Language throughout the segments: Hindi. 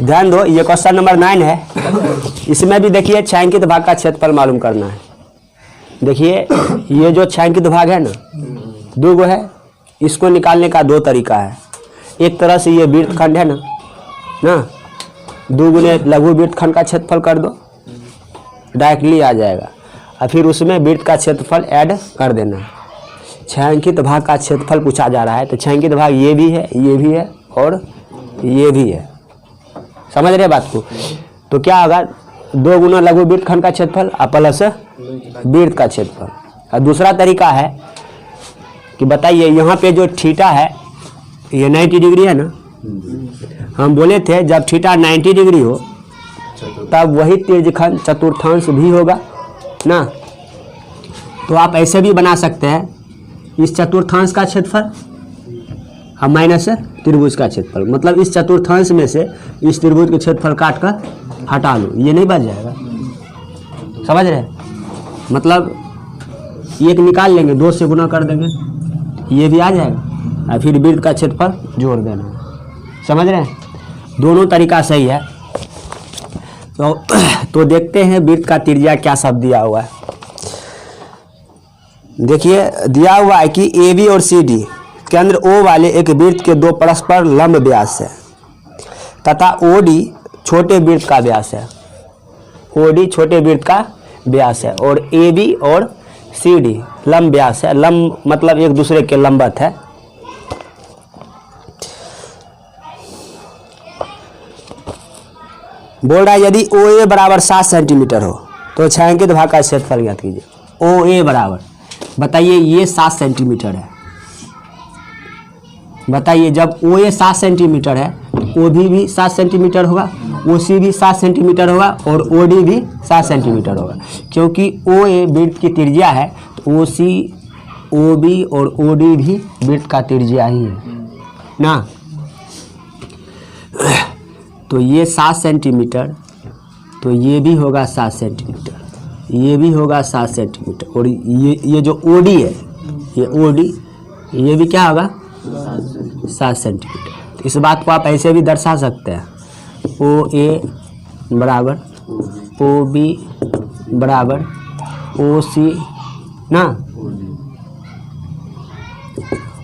ध्यान दो, ये क्वेश्चन नंबर 9 है। इसमें भी देखिए छायांकित भाग का क्षेत्रफल मालूम करना है। देखिए ये जो छायांकित भाग है ना, दो गो है, इसको निकालने का दो तरीका है। एक तरह से ये वृत्तखंड है ना, दो गुने लघु वृत्तखंड का क्षेत्रफल कर दो, डायरेक्टली आ जाएगा। और फिर उसमें वृत्त का क्षेत्रफल ऐड कर देना है। छायांकित भाग का क्षेत्रफल पूछा जा रहा है, तो छायांकित भाग ये भी है, ये भी है और ये भी है। समझ रहे बात को? तो क्या होगा, दो गुना लघु वृत्तखंड का क्षेत्रफल और प्लस वृत्त का क्षेत्रफल। और दूसरा तरीका है कि बताइए यहाँ पे जो थीटा है ये 90 डिग्री है ना, हम बोले थे जब थीटा 90 डिग्री हो तब वही तिर्यखंड चतुर्थांश भी होगा ना। तो आप ऐसे भी बना सकते हैं, इस चतुर्थांश का क्षेत्रफल और माइनस त्रिभुज का क्षेत्रफल, मतलब इस चतुर्थांश में से इस त्रिभुज के क्षेत्रफल काट कर हटा लो, ये नहीं बच जाएगा। समझ रहे? मतलब एक निकाल लेंगे, 2 से गुना कर देंगे, ये भी आ जाएगा और फिर वृत्त का क्षेत्रफल जोड़ देना। समझ रहे हैं? दोनों तरीका सही है। तो देखते हैं वृत्त का त्रिज्या क्या सब दिया हुआ है। देखिए दिया हुआ है कि ए बी और सी डी केंद्र ओ वाले एक वृत्त के दो परस्पर लंब व्यास है तथा ओ डी छोटे वृत्त का व्यास है। ओ डी छोटे वृत्त का व्यास है और ए बी और सी डी लंब व्यास है। लंब मतलब एक दूसरे के लंबवत है। बोल रहा है यदि ओ ए बराबर 7 सेंटीमीटर हो तो छायांकित भाग का क्षेत्रफल ज्ञात कीजिए। ओ ए बराबर, बताइए ये 7 सेंटीमीटर है। बताइए जब ओ ए 7 सेंटीमीटर है तो ओ भी 7 सेंटीमीटर होगा, ओ सी भी 7 सेंटीमीटर होगा और ओ डी भी 7 सेंटीमीटर होगा। क्योंकि ओ ए वृत्त की त्रिज्या है तो ओ सी, ओ बी और ओ डी भी वृत्त का त्रिज्या ही है ना। तो ये 7 सेंटीमीटर, तो ये भी होगा 7 सेंटीमीटर, ये भी होगा 7 सेंटीमीटर और ये जो ओ डी है, ये ओ डी, ये भी क्या होगा 7 सेंटीमीटर। तो इस बात को आप ऐसे भी दर्शा सकते हैं, ओ ए बराबर ओ बी बराबर ओ सी ना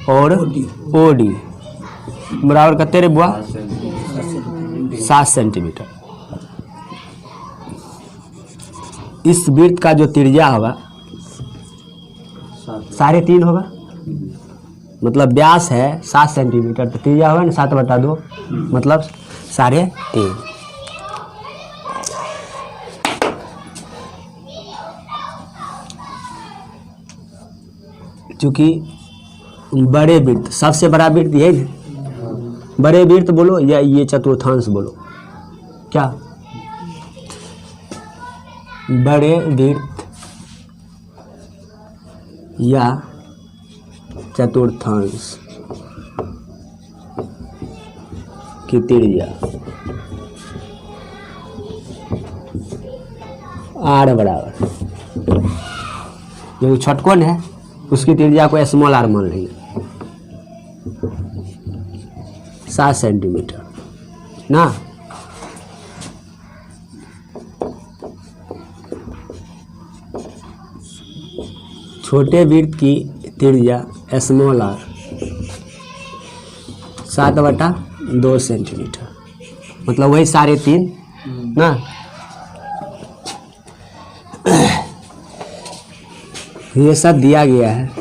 और ओ डी बराबर कितने रे बुआ 7 सेंटीमीटर। इस वृत्त का जो त्रिज्या होगा 3.5 होगा, मतलब व्यास है 7 सेंटीमीटर तो त्रिज्या होगा ना 7/2 मतलब 3.5। चूँकि बड़े वृत्त, सबसे बड़ा वृत्त यही है, बड़े वृत्त बोलो या ये चतुर्थांश बोलो, क्या बड़े वृत्त या चतुर्थांश की त्रिज्या आर बराबर, जो छटकोण है उसकी त्रिज्या को स्मॉल आर मान लेंगे 7 सेंटीमीटर ना। छोटे वृत्त की त्रिज्या स्मॉल आर 7/2 सेंटीमीटर, मतलब वही 3.5 ना। ये सब दिया गया है।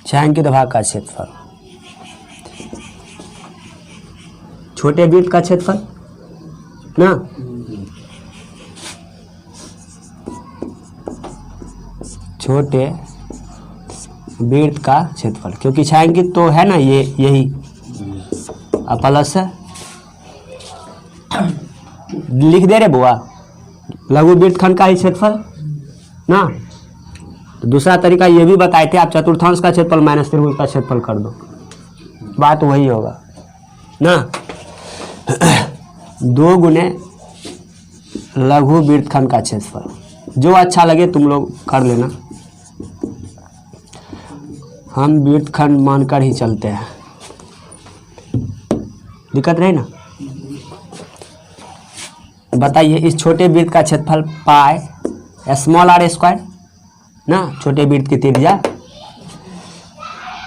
छायांकित भाग का क्षेत्रफल, छोटे वृत्त का क्षेत्रफल ना, छोटे वृत्त का क्षेत्रफल, क्योंकि छायांकित तो है ना ये यही प्लस लिख दे रहे बुआ लघु वृत्तखंड का ही क्षेत्रफल ना। तो दूसरा तरीका ये भी बताए थे, आप चतुर्थांश का क्षेत्रफल माइनस त्रिभुज का क्षेत्रफल कर दो, बात वही होगा ना। 2 गुने लघु वृत्तखंड का क्षेत्रफल, जो अच्छा लगे तुम लोग कर लेना, हम वृत्तखंड मानकर ही चलते हैं, दिक्कत रही ना। बताइए इस छोटे वृत्त का क्षेत्रफल पाई स्मॉल आर स्क्वायर ना, छोटे वृत्त की त्रिज्या,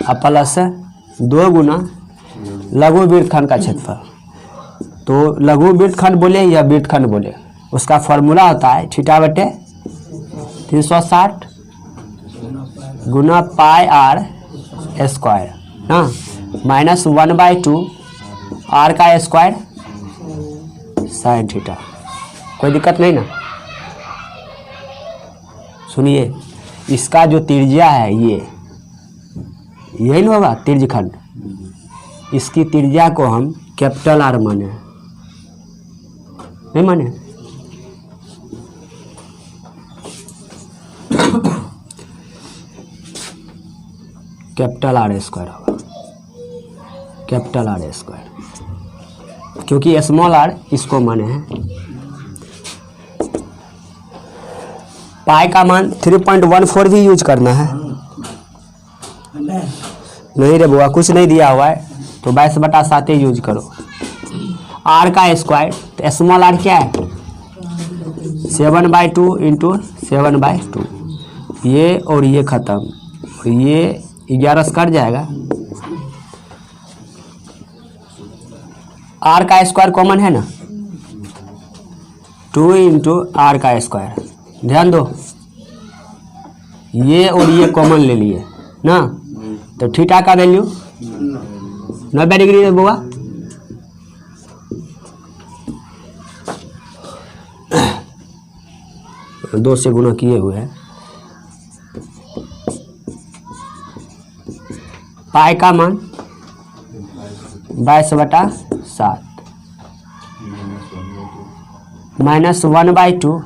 अब प्लस 2 गुना लघु वृत्तखंड का क्षेत्रफल। तो लघु वृत्तखंड बोले या वृत्तखंड बोले, उसका फॉर्मूला होता है थीटा बटे 360 गुना पाई आर स्क्वायर ना, माइनस 1/2 आर का स्क्वायर साइन थीटा। कोई दिक्कत नहीं ना। सुनिए, इसका जो त्रिज्या है ये यही ना होगा त्रिज्यखंड, इसकी त्रिज्या को हम कैपिटल आर माने, नहीं माने। कैपिटल आर स्क्वायर होगा, कैपिटल आर स्क्वायर, क्योंकि स्मॉल आर इसको माने हैं। पाई का मान 3.14 भी यूज करना है, नहीं रे बुआ कुछ नहीं दिया हुआ है, तो 22/7 यूज करो। आर का स्क्वायर, तो स्मॉल आर क्या है 7/2 इंटू 7/2, ये और ये खत्म, ये 11 से कट जाएगा। आर का स्क्वायर कॉमन है ना, 2 इंटू आर का स्क्वायर, ध्यान दो ये और ये कॉमन ले लिए ना, तो थीटा का वैल्यू 90 डिग्री है बुआ। दो से गुना किए हुए हैं। पाई का मान 22/7 माइनस 1/2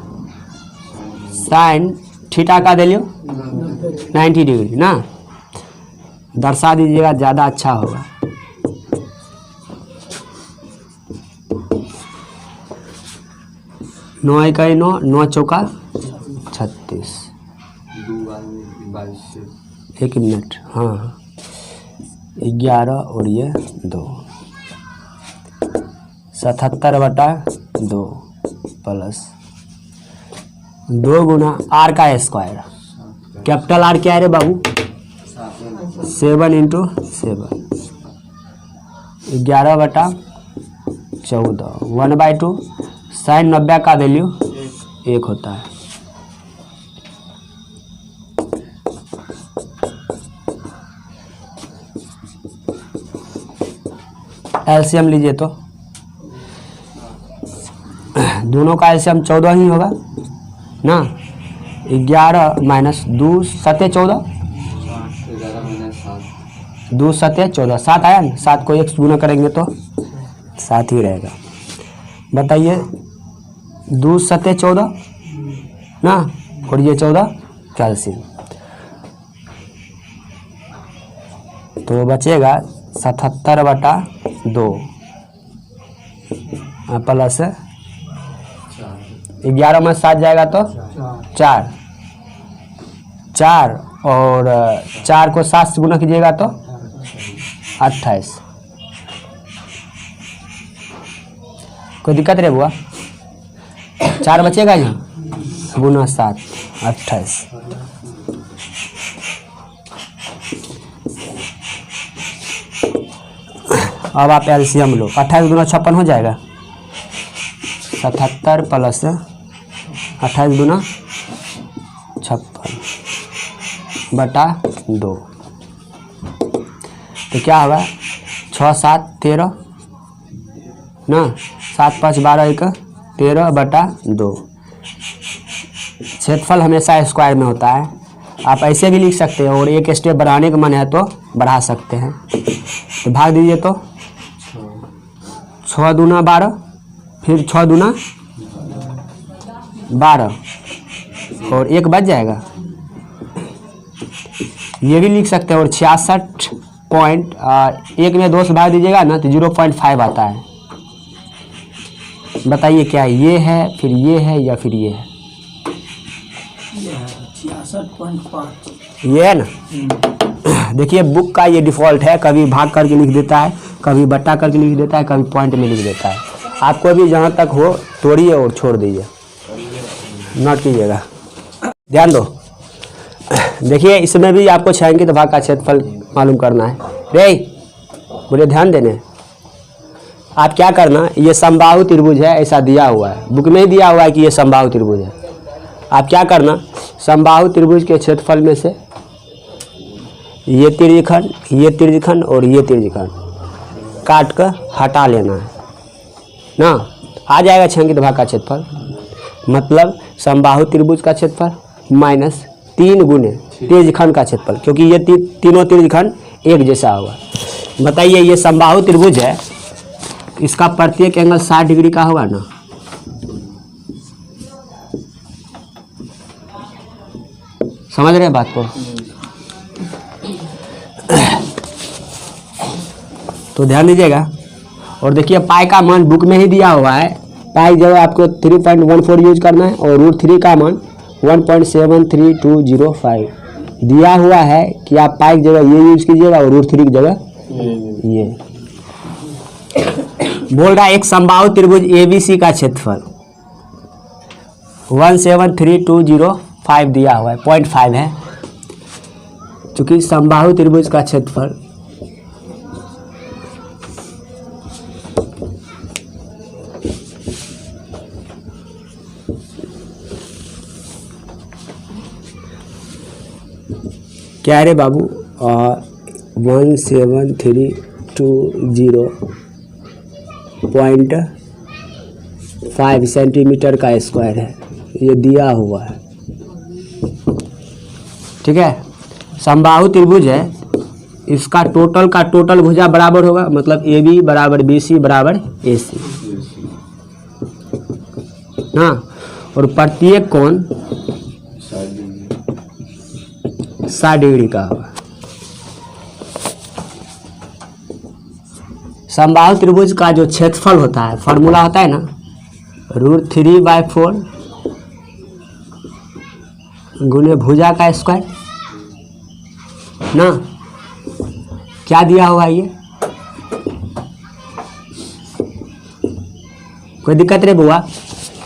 साइन थीटा का वैल्यू 90 डिग्री ना, दर्शा दीजिएगा ज़्यादा अच्छा होगा। नौ इकाई 9, 9 चौका 36, 1 मिनट, हाँ 11 और ये 2, 77/2 प्लस 2 गुना आर का स्क्वायर, कैपिटल आर क्या है रे बाबू 7 इंटू 7, 11/14, 1/2 साइन 90 का वैल्यू 1 होता है। एलसीएम लीजिए तो दोनों का एलसीएम 14 ही होगा ना, 11 माइनस 2 7 14, 2 7 14, 7 आया ना, 7 को 1 से गुना करेंगे तो 7 ही रहेगा। बताइए 2 7 14 ना, और ये 14 कैल्शियम, तो बचेगा 77/2 प्लस 11 में 7 जाएगा तो 4 और 4 को 7 से गुना कीजिएगा तो 28। कोई दिक्कत रे बुआ, 4 बचेगा यहाँ गुना 7 28। अब आप एलसीएम लो, 28 गुना 56 हो जाएगा, 77 प्लस 28 गुना 56/2, तो क्या होगा 6 7 13 ना, 7 5 12 1 13/2। क्षेत्रफल हमेशा स्क्वायर में होता है, आप ऐसे भी लिख सकते हैं और एक स्टेप बढ़ाने का मन है तो बढ़ा सकते हैं। तो भाग दीजिए तो 6 दूना 12, फिर 6 दूना 12 और 1 बच जाएगा ये भी लिख सकते हैं। और 66 पॉइंट 1 में 2 से भाग दीजिएगा ना तो 0.5 आता है। बताइए क्या ये है, फिर ये है, या फिर ये है? 66.5 ये है ना। देखिए बुक का ये डिफ़ॉल्ट है, कभी भाग करके लिख देता है, कभी बट्टा करके लिख देता है, कभी पॉइंट में लिख देता है। आपको भी जहाँ तक हो तोड़िए और छोड़ दीजिए, नोट कीजिएगा, ध्यान दो। देखिए इसमें भी आपको छायांकित भाग का क्षेत्रफल मालूम करना है। रे मुझे ध्यान देने, आप क्या करना, ये समबाहु त्रिभुज है, ऐसा दिया हुआ है, बुक में ही दिया हुआ है कि ये समबाहु त्रिभुज है। आप क्या करना, समबाहु त्रिभुज के क्षेत्रफल में से ये त्रिज्यखंड और ये त्रिज्यखंड काट कर हटा लेना है ना, आ जाएगा छायांकित भाग का क्षेत्रफल। मतलब समबाहु त्रिभुज का क्षेत्रफल माइनस 3 गुने त्रिज्यखंड का क्षेत्रफल, क्योंकि ये तीनों त्रिज्यखंड एक जैसा होगा। बताइए ये समबाहु त्रिभुज है, इसका प्रत्येक एंगल 60 डिग्री का होगा ना। समझ रहे हैं बात को? तो ध्यान दीजिएगा। और देखिए पाई का मान बुक में ही दिया हुआ है, पाई जगह आपको 3.14 यूज करना है और √3 का मान 1.73205 दिया हुआ है कि आप पाई की जगह ये यूज कीजिएगा और √3 की जगह ये। बोल रहा है एक समबाहु त्रिभुज ABC का क्षेत्रफल 1733205 दिया हुआ है, 0.5 है। चूंकि समबाहु त्रिभुज का क्षेत्रफल क्या है रे बाबू, 17320.5 सेंटीमीटर का स्क्वायर है, ये दिया हुआ है। ठीक है, समबाहु त्रिभुज है, इसका टोटल का टोटल भुजा बराबर होगा, मतलब AB बराबर BC बराबर AC ना। और प्रत्येक कोण 60 डिग्री का होगा। समबाहु त्रिभुज का जो क्षेत्रफल होता है, फॉर्मूला होता है ना, √3/4 गुने भुजा का स्क्वायर ना। क्या दिया हुआ है ये? कोई दिक्कत नहीं बुआ,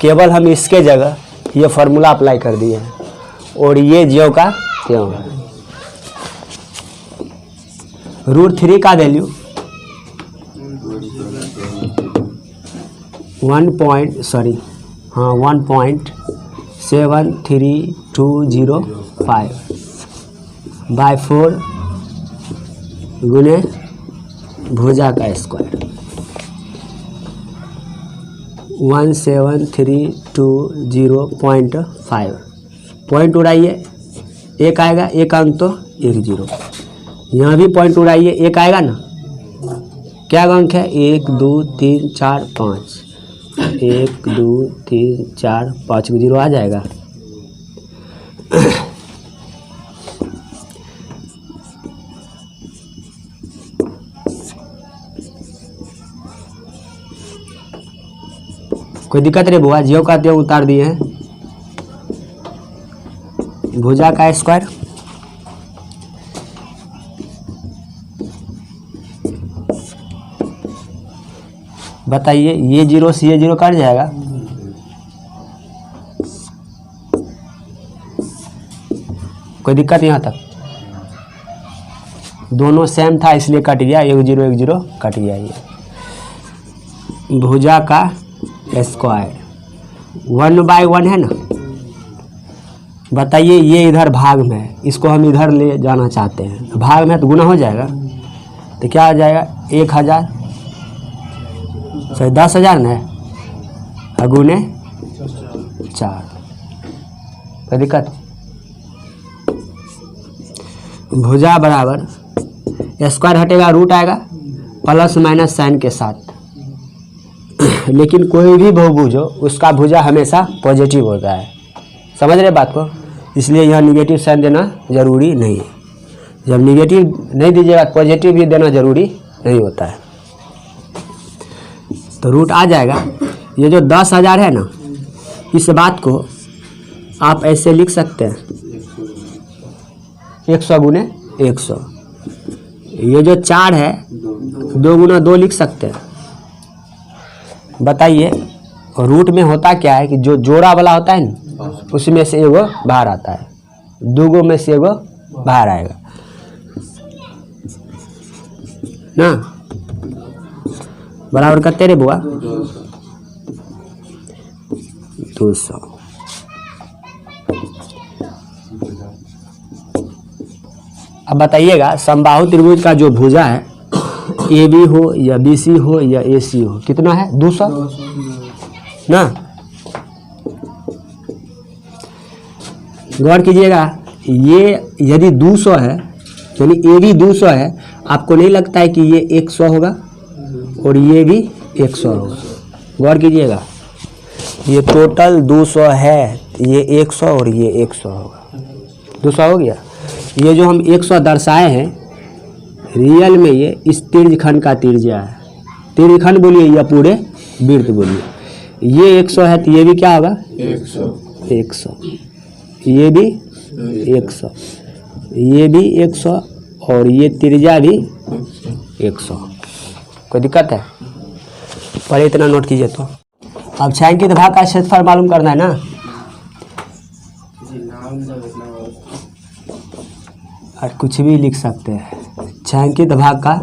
केवल हम इसके जगह ये फॉर्मूला अप्लाई कर दिए हैं और ये ज्यों का त्यों है। √3 का वैल्यू 1.73205/4 गुने भुजा का स्क्वायर 17320.5। पॉइंट उड़ाइए, एक आएगा, एक अंक तो 1 0। यहाँ भी पॉइंट उड़ाइए, एक आएगा ना। क्या अंक है? 1 2 3 4 5, 1 2 3 4 5 0 आ जाएगा। कोई दिक्कत नहीं बुआ, ज्यों का त्यों उतार दिए हैं। भुजा का स्क्वायर बताइए, ये 0 से ये 0 कट जाएगा। कोई दिक्कत यहाँ तक? दोनों सेम था इसलिए कट गया, 1 0 1 0 कट गया। ये भुजा का स्क्वायर 1/1 है ना। बताइए ये इधर भाग में है, इसको हम इधर ले जाना चाहते हैं, भाग में तो गुना हो जाएगा, तो क्या हो जाएगा? 1000 सही 10,000 न गुने 4। कोई दिक्कत? भुजा बराबर स्क्वायर हटेगा, रूट आएगा, प्लस माइनस साइन के साथ। लेकिन कोई भी बहुभुज हो उसका भुजा हमेशा पॉजिटिव होता है। समझ रहे बात को? इसलिए यह निगेटिव साइन देना जरूरी नहीं है। जब निगेटिव नहीं दीजिएगा पॉजिटिव भी देना जरूरी नहीं होता है। तो रूट आ जाएगा। ये जो 10,000 है ना, इस बात को आप ऐसे लिख सकते हैं 100 गुने 100। ये जो 4 है 2 गुना 2 लिख सकते हैं। बताइए रूट में होता क्या है कि जो जोड़ा वाला होता है ना, उसमें से एगो बाहर आता है, 2 गो में से एगो बाहर आएगा ना। बराबर करते रे बुआ 200। अब बताइएगा समबाहु त्रिभुज का जो भुजा है ए बी हो या बी सी हो या ए सी हो, कितना है 200 ना। गौर कीजिएगा, ये यदि 200 है यानी ए बी 200 है, आपको नहीं लगता है कि ये 100 होगा और ये भी 100 होगा। गौर कीजिएगा, ये टोटल 200 है, ये 100 और ये 100 होगा, 200 हो गया। ये जो हम 100 दर्शाए हैं रियल में ये इस तिर्यखंड का त्रिज्या है। तिर्यखंड बोलिए या पूरे वृत्त बोलिए। ये 100 है तो ये भी क्या होगा 100, ये भी 100, ये भी 100 और ये त्रिज्या भी 100। कोई दिक्कत है? पहले इतना नोट कीजिए। तो अब छायांकित भाग का क्षेत्रफल मालूम करना है ना। और कुछ भी लिख सकते हैं, छायांकित भाग का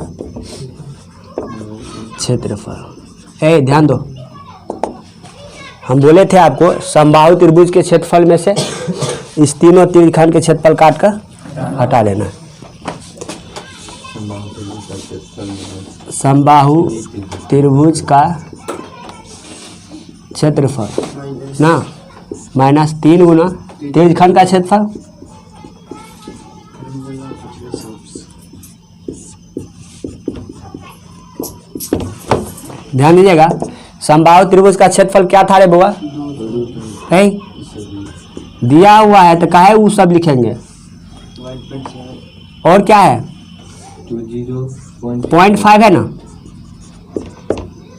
क्षेत्रफल। ए ध्यान दो, हम बोले थे आपको समबाहु त्रिभुज के क्षेत्रफल में से इस तीनों त्रिखंड के क्षेत्रफल काट कर हटा लेना। समबाहु त्रिभुज का क्षेत्रफल ना -3 गुना त्रिखंड का क्षेत्रफल। ध्यान दीजिएगा, समबाहु त्रिभुज का क्षेत्रफल क्या था रे बुआ? है दिया हुआ है तो काहे वो सब लिखेंगे? और क्या है 0.5 है ना।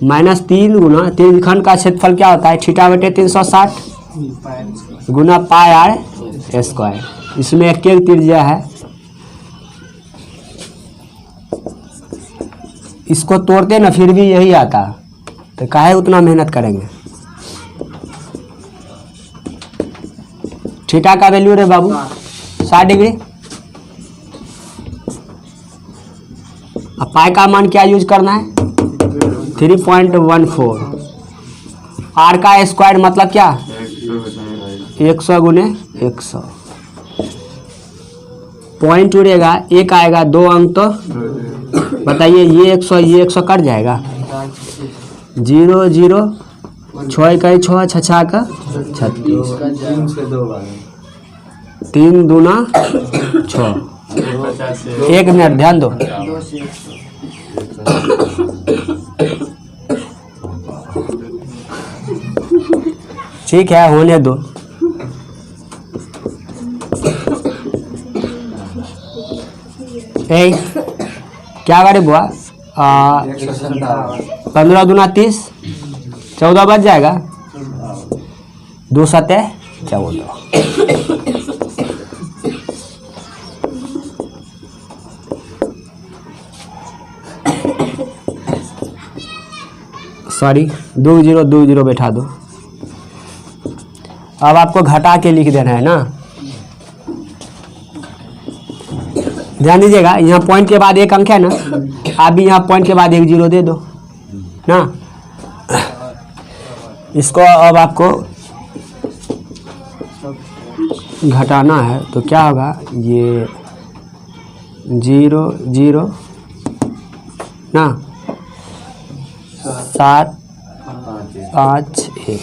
-3 गुना त्रिखंड का क्षेत्रफल क्या होता है? θ/360 गुना πr²। इसमें एक त्रिज्या है, इसको तोड़ते ना फिर भी यही आता, तो काहे उतना मेहनत करेंगे। थीटा का वैल्यू रे बाबू 60 डिग्री। अब पाई का मान क्या यूज करना है 3.14। आर का स्क्वायर मतलब क्या 100 गुने 100। पॉइंट उड़ेगा, एक आएगा, 2 अंक। तो बताइए ये 100 कट जाएगा। 0 0 6 का 6 6 का 36 3 दूना 6। 1 मिनट ध्यान दो। ठीक है होने दो। क्या करे बुआ 15 दूना 30, 14 बच जाएगा। 2 7 14। सॉरी 2 0 2 0 बैठा दो। अब आपको घटा के लिख देना है ना। ध्यान दीजिएगा, यहाँ पॉइंट के बाद 1 अंक है ना, आप भी यहाँ पॉइंट के बाद 1 0 दे दो ना। इसको अब आपको घटाना है तो क्या होगा, ये 0 0 ना 7 5 1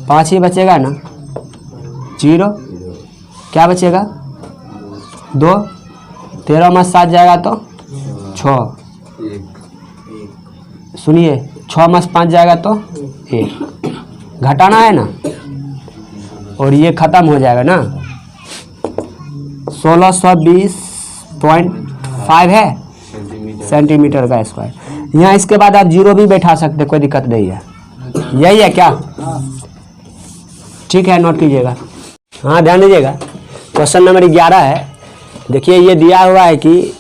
5 ही बचेगा ना। 0 क्या बचेगा 2, 13 में 7 जाएगा तो 6। सुनिए 6 में 5 जाएगा तो 1। घटाना है ना और ये खत्म हो जाएगा ना। 1620.5 है सेंटीमीटर का स्क्वायर। यहाँ इसके बाद आप जीरो भी बैठा सकते, कोई दिक्कत नहीं है। यही है क्या? ठीक है, नोट कीजिएगा। हाँ, ध्यान दीजिएगा। क्वेश्चन नंबर 11 है। देखिए, ये दिया हुआ है कि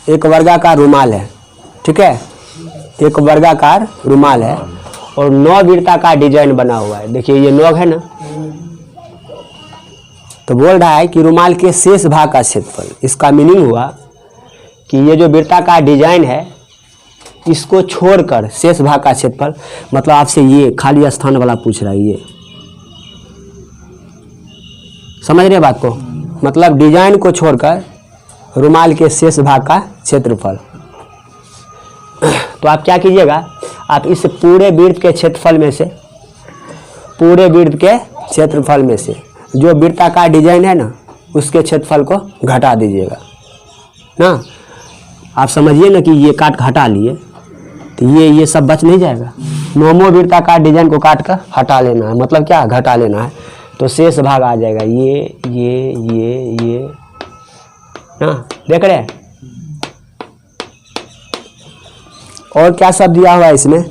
एक वर्गाकार रुमाल है, ठीक है, एक वर्गाकार रुमाल है और 9 वृत्ताकार डिजाइन बना हुआ है। देखिए ये 9 है ना, तो बोल रहा है कि रुमाल के शेष भाग का क्षेत्रफल। इसका मीनिंग हुआ कि ये जो वृत्ताकार डिजाइन है इसको छोड़कर शेष भाग का क्षेत्रफल, मतलब आपसे ये खाली स्थान वाला पूछ रहा है। ये समझ रहे बात को? मतलब डिजाइन को छोड़कर रुमाल के शेष भाग का क्षेत्रफल। तो आप क्या कीजिएगा, आप इस पूरे वृत्त के क्षेत्रफल में से, पूरे वृत्त के क्षेत्रफल में से जो वृत्ताकार डिजाइन है ना उसके क्षेत्रफल को घटा दीजिएगा ना। आप समझिए ना कि ये काट हटा लिए तो ये सब बच नहीं जाएगा। नोमो वृत्ताकार डिजाइन को काट कर हटा लेना है, मतलब क्या, घटा लेना है। तो शेष भाग आ जाएगा ये ना, देख रहे हैं। और क्या सब दिया हुआ है इसमें,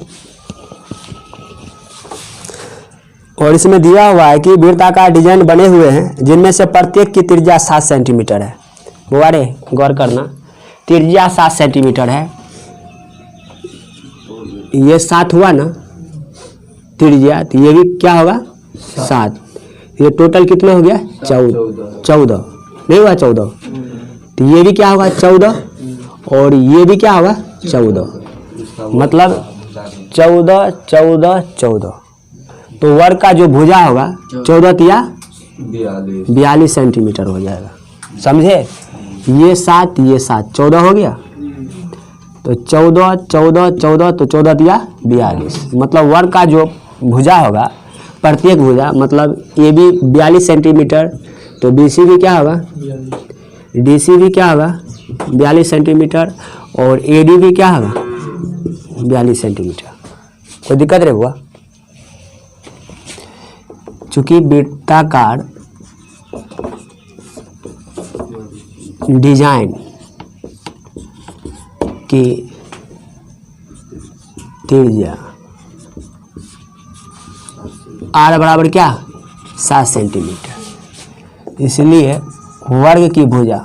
और इसमें दिया हुआ है कि वृत्ताकार डिजाइन बने हुए हैं जिनमें से प्रत्येक की त्रिज्या 7 सेंटीमीटर है। बुआरे गौर करना, त्रिज्या 7 सेंटीमीटर है। ये 7 हुआ ना त्रिज्या, तो ये भी क्या होगा 7। ये टोटल कितना हो गया 14 नहीं हुआ 14, तो ये भी क्या होगा 14 और ये भी क्या होगा 14, मतलब 14 14 14। तो वर्ग का जो भुजा होगा 14 तिया 42 सेंटीमीटर हो जाएगा। समझे? ये 7 ये 7 14 हो गया, तो 14 14 14, तो 14 तिया 42। मतलब वर्ग का जो भुजा होगा, प्रत्येक भुजा, मतलब ए बी 42 सेंटीमीटर, तो बी सी भी क्या होगा, डी सी भी क्या होगा 42 सेंटीमीटर, और ए डी भी क्या होगा 42 सेंटीमीटर। कोई दिक्कत रहे हुआ? चूंकि वृत्ताकार डिजाइन की त्रिज्या आर बराबर क्या 7 सेंटीमीटर, इसलिए वर्ग की भुजा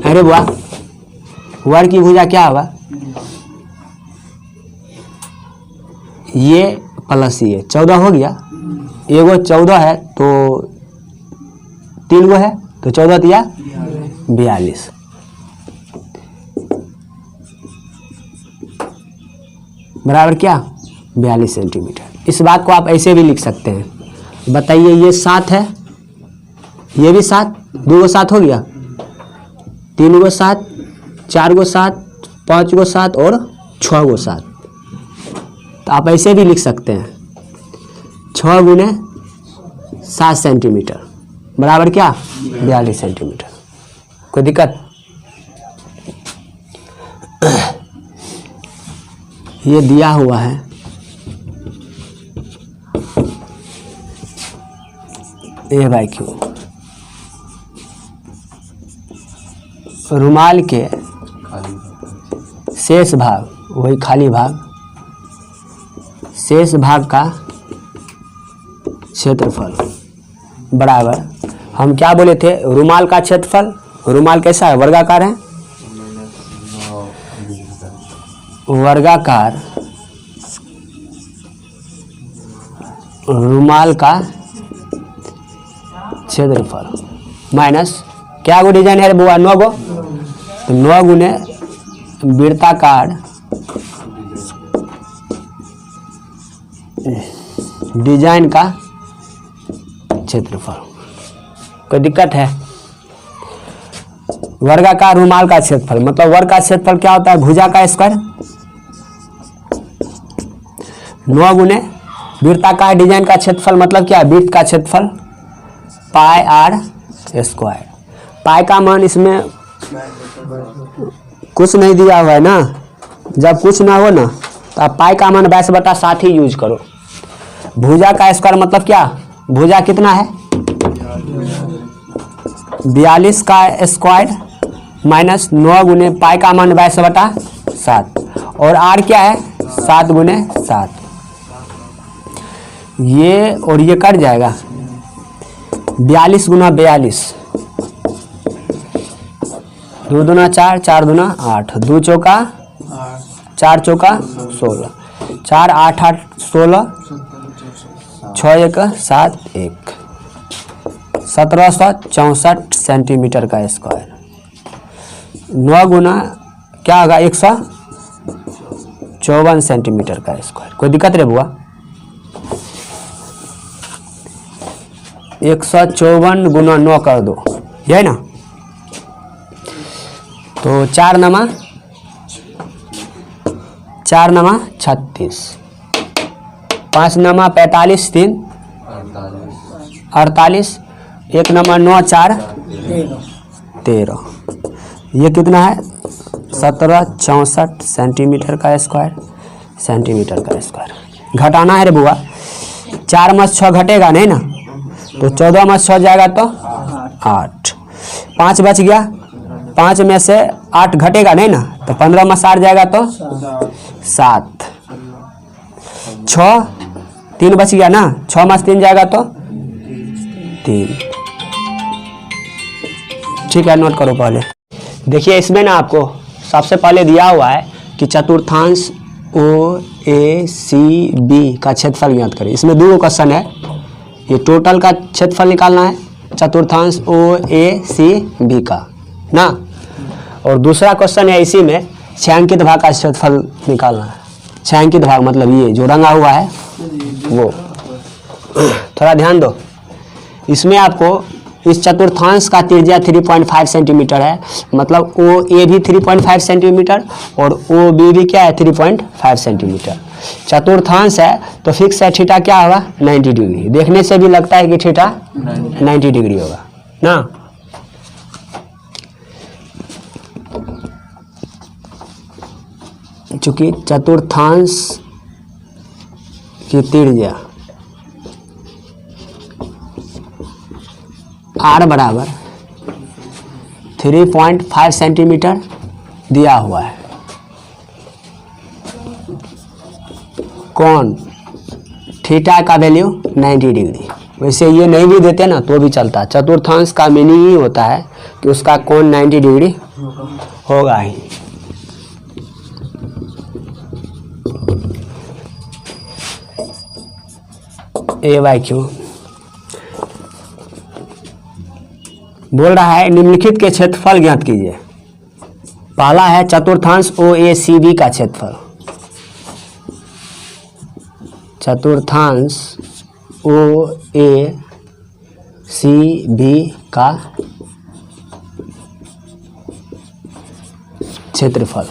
अरे बुआ, वर्ग की भुजा क्या होगा, ये प्लस ये 14 हो गया, एगो 14 है तो 3 गो है, तो 14 तिया 42 बराबर क्या 42 सेंटीमीटर। इस बात को आप ऐसे भी लिख सकते हैं। बताइए, ये 7 है, ये भी 7, 2 गो 7 हो गया, 3 गो 7, 4 गो 7, 5 गो 7 और 6 गो 7। तो आप ऐसे भी लिख सकते हैं 6 गुने 7 सेंटीमीटर बराबर क्या 42 सेंटीमीटर। कोई दिक्कत? ये दिया हुआ है ए बाई क्यू, रुमाल के शेष भाग, वही खाली भाग, शेष भाग का क्षेत्रफल बराबर, हम क्या बोले थे, रुमाल का क्षेत्रफल। रुमाल कैसा है, वर्गाकार है, वर्गाकार रुमाल का क्षेत्रफल माइनस क्या गो डिजाइन है बुआ 9 गो, तो 9 गुने वृत्ताकार डिजाइन का क्षेत्रफल। कोई दिक्कत है? वर्गाकार रुमाल का क्षेत्रफल, मतलब वर्ग का क्षेत्रफल क्या होता है, भुजा का स्क्वायर, 9 गुने वृत्ताकार डिजाइन का क्षेत्रफल, मतलब क्या वृत्त का क्षेत्रफल, पाई आर स्क्वायर। पाई का मान इसमें कुछ नहीं दिया हुआ है ना, जब कुछ ना हो ना तो आप पाई का मान 22/7 ही यूज करो। भुजा का स्क्वायर मतलब क्या, भुजा कितना है 42 का स्क्वायर माइनस 9 गुने पाई का मान 22/7 और आर क्या है 7 गुने 7। ये और ये कट जाएगा 42 गुना 42, 2 दूना 4, 4 दूना 8, 2 चौका 4 चौका 16, 4 8 8 16, 6 1 7 1, 1764 सेंटीमीटर का स्क्वायर। 9 गुना क्या होगा 154 सेंटीमीटर का स्क्वायर। कोई दिक्कत रे बुआ? 154 गुना 9 कर दो, ये है ना। तो 4 नमा 36, 5 नमा 45, 3 48, 1 नमा 9 4 13। ये कितना है 1764 सेंटीमीटर का स्क्वायर, सेंटीमीटर का स्क्वायर। घटाना है रे बुआ, 4 में 6 घटेगा नहीं ना, तो 14 में 6 जाएगा तो 8, 5 बच गया, 5 में से 8 घटेगा नहीं ना, तो 15 में 7 जाएगा तो 7, 6 3 बच गया ना, 6 में 3 जाएगा तो 3। ठीक है, नोट करो पहले। देखिए इसमें ना आपको सबसे पहले दिया हुआ है कि चतुर्थांश OACB का क्षेत्रफल ज्ञात करें। इसमें 2 क्वेश्चन है, ये टोटल का क्षेत्रफल निकालना है चतुर्थांश OACB का ना, और दूसरा क्वेश्चन है इसी में छायांकित भाग का क्षेत्रफल निकालना है। छायांकित भाग मतलब ये जो रंगा हुआ है वो। थोड़ा ध्यान दो, इसमें आपको इस चतुर्थांश का त्रिज्या 3.5 सेंटीमीटर है, मतलब OA भी 3.5 सेंटीमीटर और OB भी क्या है 3.5 सेंटीमीटर। चतुर्थांश है तो फिक्स है थीटा क्या होगा 90 डिग्री। देखने से भी लगता है कि थीटा 90 डिग्री होगा ना। चूंकि चतुर्थांश की त्रिज्या R बराबर 3.5 सेंटीमीटर दिया हुआ है, कोण थीटा का वैल्यू 90 डिग्री। वैसे ये नहीं भी देते ना तो भी चलता, चतुर्थांश का मीनिंग ही होता है कि उसका कोण 90 डिग्री होगा ही। AYQ बोल रहा है निम्नलिखित के क्षेत्रफल ज्ञात कीजिए। पहला है चतुर्थांश OACB का क्षेत्रफल, चतुर्थांश OACB का क्षेत्रफल।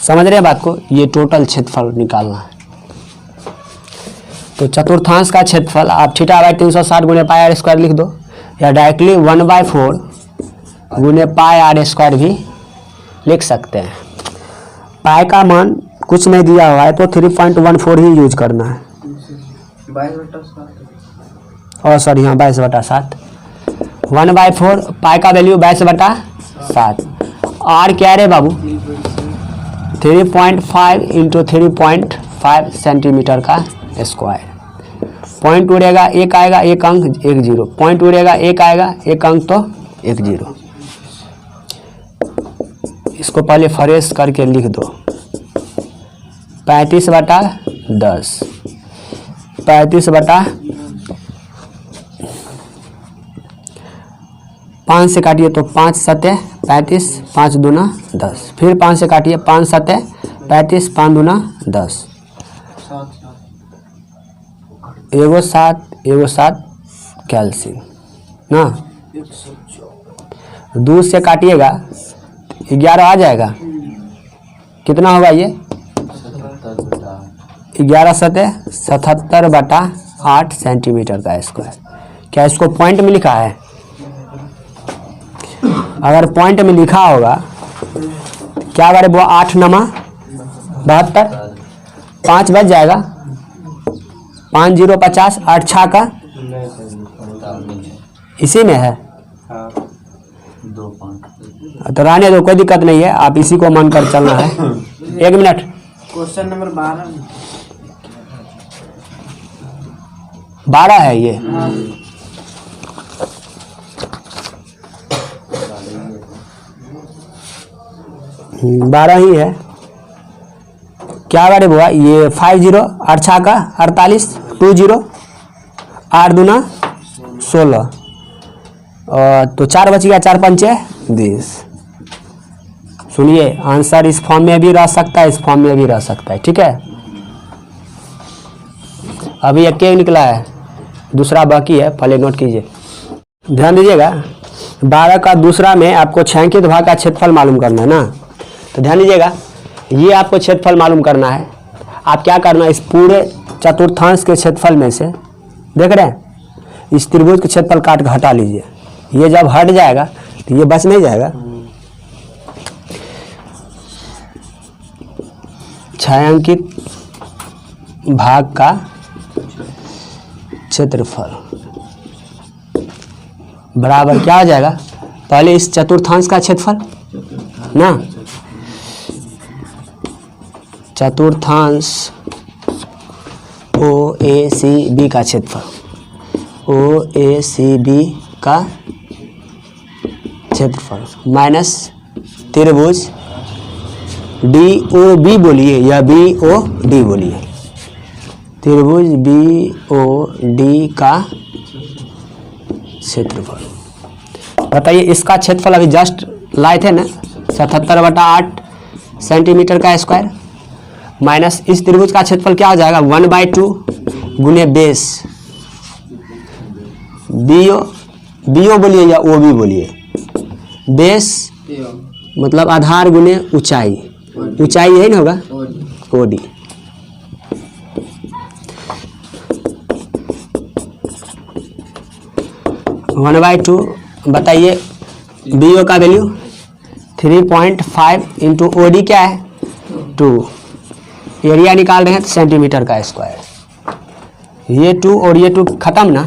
समझ रहे हैं बात को, ये टोटल क्षेत्रफल निकालना है। तो चतुर्थांश का क्षेत्रफल आप थीटा बाई 360 गुने पाई आर स्क्वायर लिख दो, या डायरेक्टली 1/4 गुने पाई आर स्क्वायर भी लिख सकते हैं। पाई का मान कुछ नहीं दिया हुआ है तो 3.14 ही यूज करना है। 22/7 और सॉरी हाँ 22/7, 1/4 पाई का वैल्यू 22/7। आर क्या है बाबू 3.5 इंटू 3.5 सेंटीमीटर का स्क्वायर। पॉइंट उड़ेगा 1 आएगा, 1 अंक 1 0, पॉइंट उड़ेगा 1 आएगा, 1 अंक तो 1 0। इसको पहले फ्रेश करके लिख दो 35/10, 5 से काटिए तो 5 7 35, 5 दूना 10, फिर 5 से काटिए 5 7 35, 5 दूना 10, एगो 7 कैल्शियम ना। 2 से काटिएगा 11 आ जाएगा, कितना होगा ये 11 7 77/8 सेंटीमीटर का स्क्वायर। क्या इसको पॉइंट में लिखा है? अगर पॉइंट में लिखा होगा क्या करें वो 8 9 72, 5 बच जाएगा 5 0 50, 8 6 का इसी में है। तो रहने दो, कोई दिक्कत नहीं है, आप इसी को मानकर चलना है। 1 मिनट। क्वेश्चन नंबर 12 12 है ये। बारह ही है। क्या बारे बुआ, ये 5 0, 8 6 का 48, 2 0, 8 दूना 16, और तो 4 बच गया, 4 पंचे 20। सुनिए, आंसर इस फॉर्म में भी रह सकता है, इस फॉर्म में भी रह सकता है, ठीक है। अभी एक निकला है, दूसरा बाकी है, पहले नोट कीजिए, ध्यान दीजिएगा। 12 का दूसरा में आपको छायांकित भाग का क्षेत्रफल मालूम करना है ना। तो ध्यान दीजिएगा, ये आपको क्षेत्रफल मालूम करना है। आप क्या करना है, इस पूरे चतुर्थांश के क्षेत्रफल में से, देख रहे हैं, इस त्रिभुज के क्षेत्रफल काट कर हटा लीजिए। ये जब हट जाएगा तो ये बच नहीं जाएगा। छायांकित भाग का क्षेत्रफल बराबर क्या हो जाएगा, पहले इस चतुर्थांश का क्षेत्रफल ना, चतुर्थांश OACB का क्षेत्रफल, OACB का क्षेत्रफल माइनस त्रिभुज DOB बोलिए या BOD बोलिए, त्रिभुज BOD का क्षेत्रफल। बताइए, इसका क्षेत्रफल अभी जस्ट लाए थे ना, 77/8 सेंटीमीटर का स्क्वायर, माइनस इस त्रिभुज का क्षेत्रफल क्या हो जाएगा, 1/2 गुने बेस, BO बोलिए या OB बोलिए, बेस मतलब आधार गुने ऊंचाई, ऊंचाई यही ना होगा, OD। वन बाई टू, बताइए BO का वैल्यू 3.5 इंटू OD क्या है 2, एरिया निकाल रहे हैं तो सेंटीमीटर का स्क्वायर। ये 2 और ये 2 खत्म ना,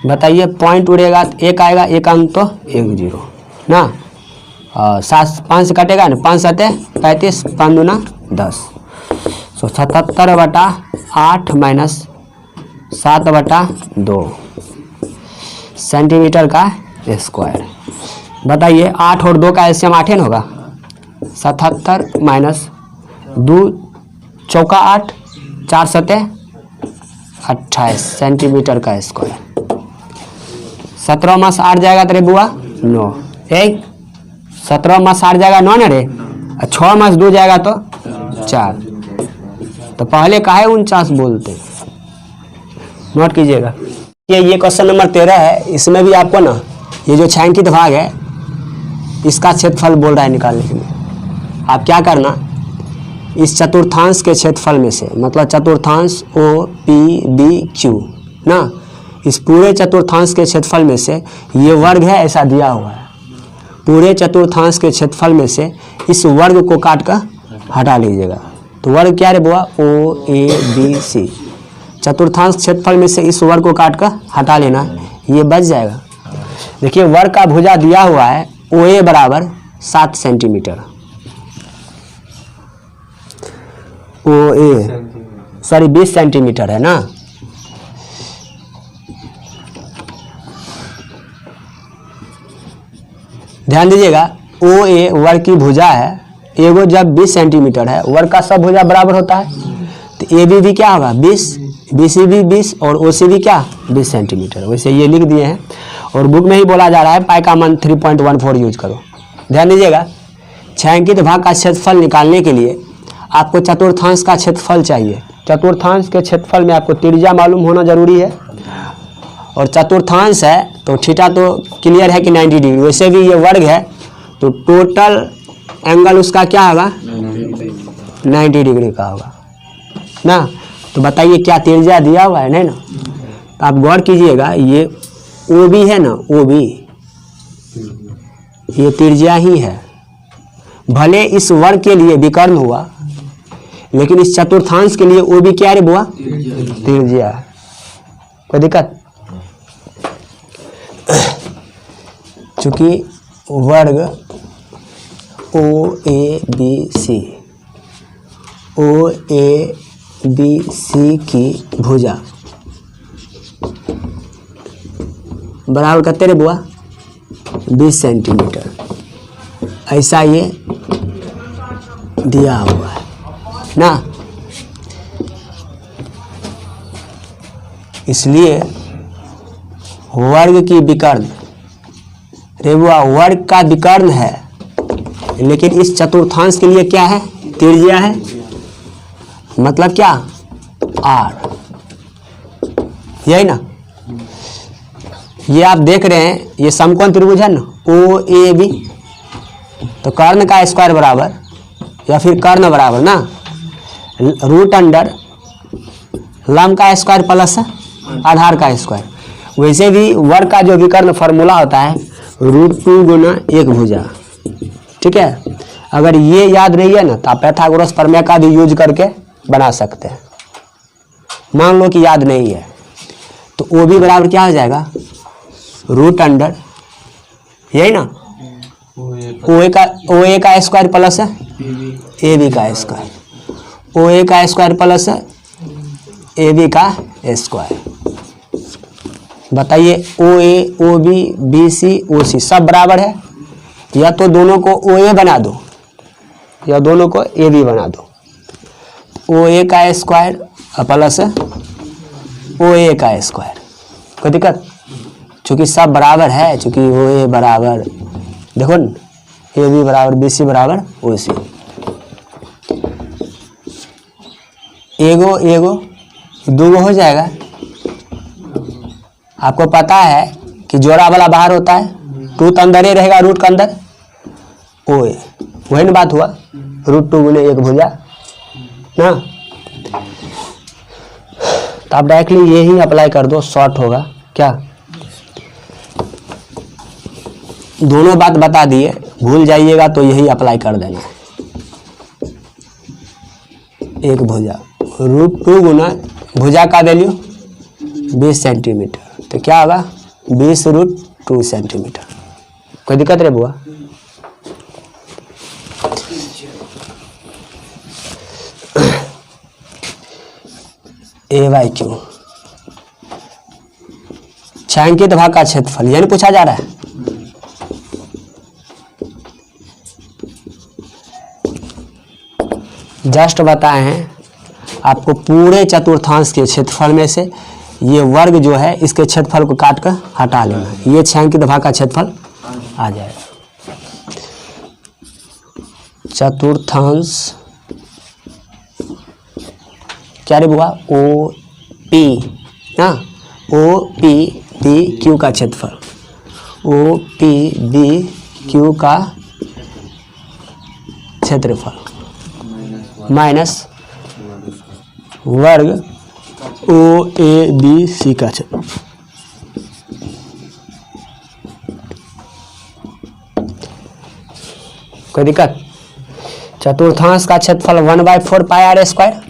बताइए पॉइंट उड़ेगा तो 1 आएगा, 1 अंक तो 1 0 ना, 7 5 से कटेगा ना, 5 7 35, 5 दूना 10, तो 77/8 माइनस 7/2 सेंटीमीटर का स्क्वायर। बताइए 8 और 2 का एलसीएम 8 न होगा, 77 माइनस 2 चौका 8, 4 7 28 सेंटीमीटर का स्क्वायर। 17 मास 8 जाएगा तेरे बुआ 9, 17 मास 8 जाएगा 9 ना रे, 6 मास 2 जाएगा तो 4, तो पहले काहे 49 बोलते, नोट कीजिएगा। ये क्वेश्चन नंबर 13 है, इसमें भी आपको ना ये जो छायांकित भाग है इसका क्षेत्रफल बोल रहा है निकालने के लिए। आप क्या करना, इस चतुर्थांश के क्षेत्रफल में से, मतलब चतुर्थांश OPBQ ना, इस पूरे चतुर्थांश के क्षेत्रफल में से, ये वर्ग है ऐसा दिया हुआ है, पूरे चतुर्थांश के क्षेत्रफल में से इस वर्ग को काट कर हटा लीजिएगा। तो वर्ग क्या रे बुआ, OABC, चतुर्थांश क्षेत्रफल में से इस वर्ग को काट कर हटा लेना, ये बच जाएगा। देखिए वर्ग का भुजा दिया हुआ है OA बराबर 7 सेंटीमीटर, OA सॉरी 20 सेंटीमीटर है ना, ध्यान दीजिएगा। OA वर्ग की भुजा है, एगो जब 20 सेंटीमीटर है, वर्ग का सब भुजा बराबर होता है, तो AB भी क्या होगा 20, BC भी 20 और OC भी क्या 20 सेंटीमीटर। वैसे ये लिख दिए हैं और बुक में ही बोला जा रहा है पाई का मान 3.14 यूज करो। ध्यान दीजिएगा, छायांकित भाग का क्षेत्रफल निकालने के लिए आपको चतुर्थांश का क्षेत्रफल चाहिए। चतुर्थांश के क्षेत्रफल में आपको त्रिज्या मालूम होना जरूरी है, और चतुर्थांश है तो थीटा तो क्लियर है कि 90 डिग्री, वैसे भी ये वर्ग है तो टोटल एंगल उसका क्या होगा 90 डिग्री का होगा ना। तो बताइए क्या त्रिज्या दिया हुआ है, नहीं ना, तो आप गौर कीजिएगा, ये OB है ना, OB ये त्रिज्या ही है, भले इस वर्ग के लिए विकर्ण हुआ, लेकिन इस चतुर्थांश के लिए ओ भी क्या रे बुआ, त्रिज्या है। कोई दिक्कत? चूंकि वर्ग ओ ए बी सी की भुजा बराबर कितने रे बुआ, 20 सेंटीमीटर, ऐसा ये दिया हुआ है ना। इसलिए वर्ग की विकर्ण रे बुआ, वर्ग का विकर्ण है, लेकिन इस चतुर्थांश के लिए क्या है, त्रिज्या है, मतलब क्या, आर, यही ना। ये आप देख रहे हैं, ये समकोण त्रिभुज है ना, ओ ए बी, तो कर्ण का स्क्वायर बराबर या फिर कर्ण बराबर ना रूट अंडर लंब का स्क्वायर प्लस आधार का स्क्वायर। वैसे भी वर्ग का जो विकर्ण फॉर्मूला होता है √2 गुना एक भुजा, ठीक है। अगर ये याद नहीं है ना तो आप पाइथागोरस प्रमेय का भी यूज करके बना सकते हैं। मान लो कि याद नहीं है तो ओ भी बराबर क्या हो जाएगा, रूट अंडर, यही ना, ओ ए का स्क्वायर प्लस है ए बी का स्क्वायर, ओ ए का स्क्वायर प्लस है ए बी का स्क्वायर। बताइए ओ ए, ओ बी, बी सी, ओ सी सब बराबर है, या तो दोनों को ओ ए बना दो या दोनों को ए बी बना दो। ओ ए का स्क्वायर प्लस ओ ए का स्क्वायर, कोई दिक्कत? चूंकि सब बराबर है, चूंकि ओ ए बराबर देखो न ए बी बराबर बी सी बराबर ओ सी, एगो एगो दूगो हो जाएगा। आपको पता है कि जोड़ा वाला बाहर होता है, टूथ अंदर ही रहेगा रूट के अंदर, ओ ए, वही ना बात हुआ, √2 गुने एक भुजा ना। तो आप डायरेक्टली यही अप्लाई कर दो, शॉर्ट होगा क्या। दोनों बात बता दिए, भूल जाइएगा तो यही अप्लाई कर देना है। एक भुजा √2 गुना भुजा का वैल्यू 20 सेंटीमीटर, तो क्या होगा 20√2 सेंटीमीटर। कोई दिक्कत रे बुआ? AYQ छायांकित भाग का क्षेत्रफल, यानी पूछा जा रहा है। जस्ट बताए हैं आपको, पूरे चतुर्थांश के क्षेत्रफल में से ये वर्ग जो है इसके क्षेत्रफल को काट कर हटा लेना, ये छायांकित भाग का क्षेत्रफल आ जाएगा। चतुर्थांश क्या रे बुआ, ओ पी ना, ओ पी बी क्यू का क्षेत्रफल, ओ पी बी क्यू का क्षेत्रफल माइनस वर्ग ओ ए बी सी का क्षेत्रफल। कोई दिक्कत? चतुर्थांश का क्षेत्रफल 1/4 पाई आर स्क्वायर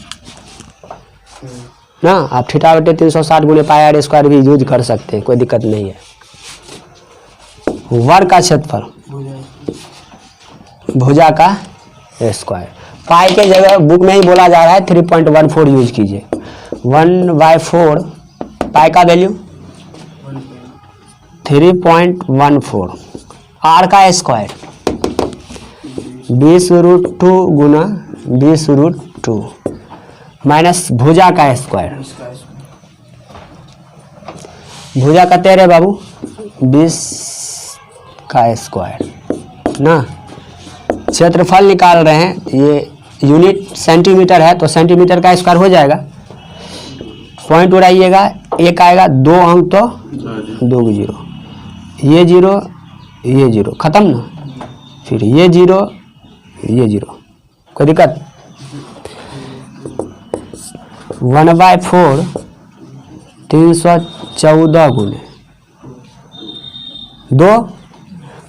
ना। आप थीटा बटे 360 गुने पाई आर स्क्वायर भी यूज कर सकते हैं, कोई दिक्कत नहीं है। वर्ग का क्षेत्रफल भुजा का स्क्वायर, पाई के जगह बुक में ही बोला जा रहा है 3.14 यूज कीजिए। 1/4 पाई का वैल्यू 3.14, आर का स्क्वायर 20√2 गुना 20√2 माइनस भुजा का स्क्वायर, भुजा का तेरे बाबू 20 का स्क्वायर ना। क्षेत्रफल निकाल रहे हैं, ये यूनिट सेंटीमीटर है तो सेंटीमीटर का स्क्वायर हो जाएगा। पॉइंट उड़ाइएगा, एक आएगा, 2 अंक तो 2 जीरो, ये जीरो ये जीरो खत्म ना, फिर ये जीरो ये जीरो। कोई दिक्कत? 1/4 314 गुने 2,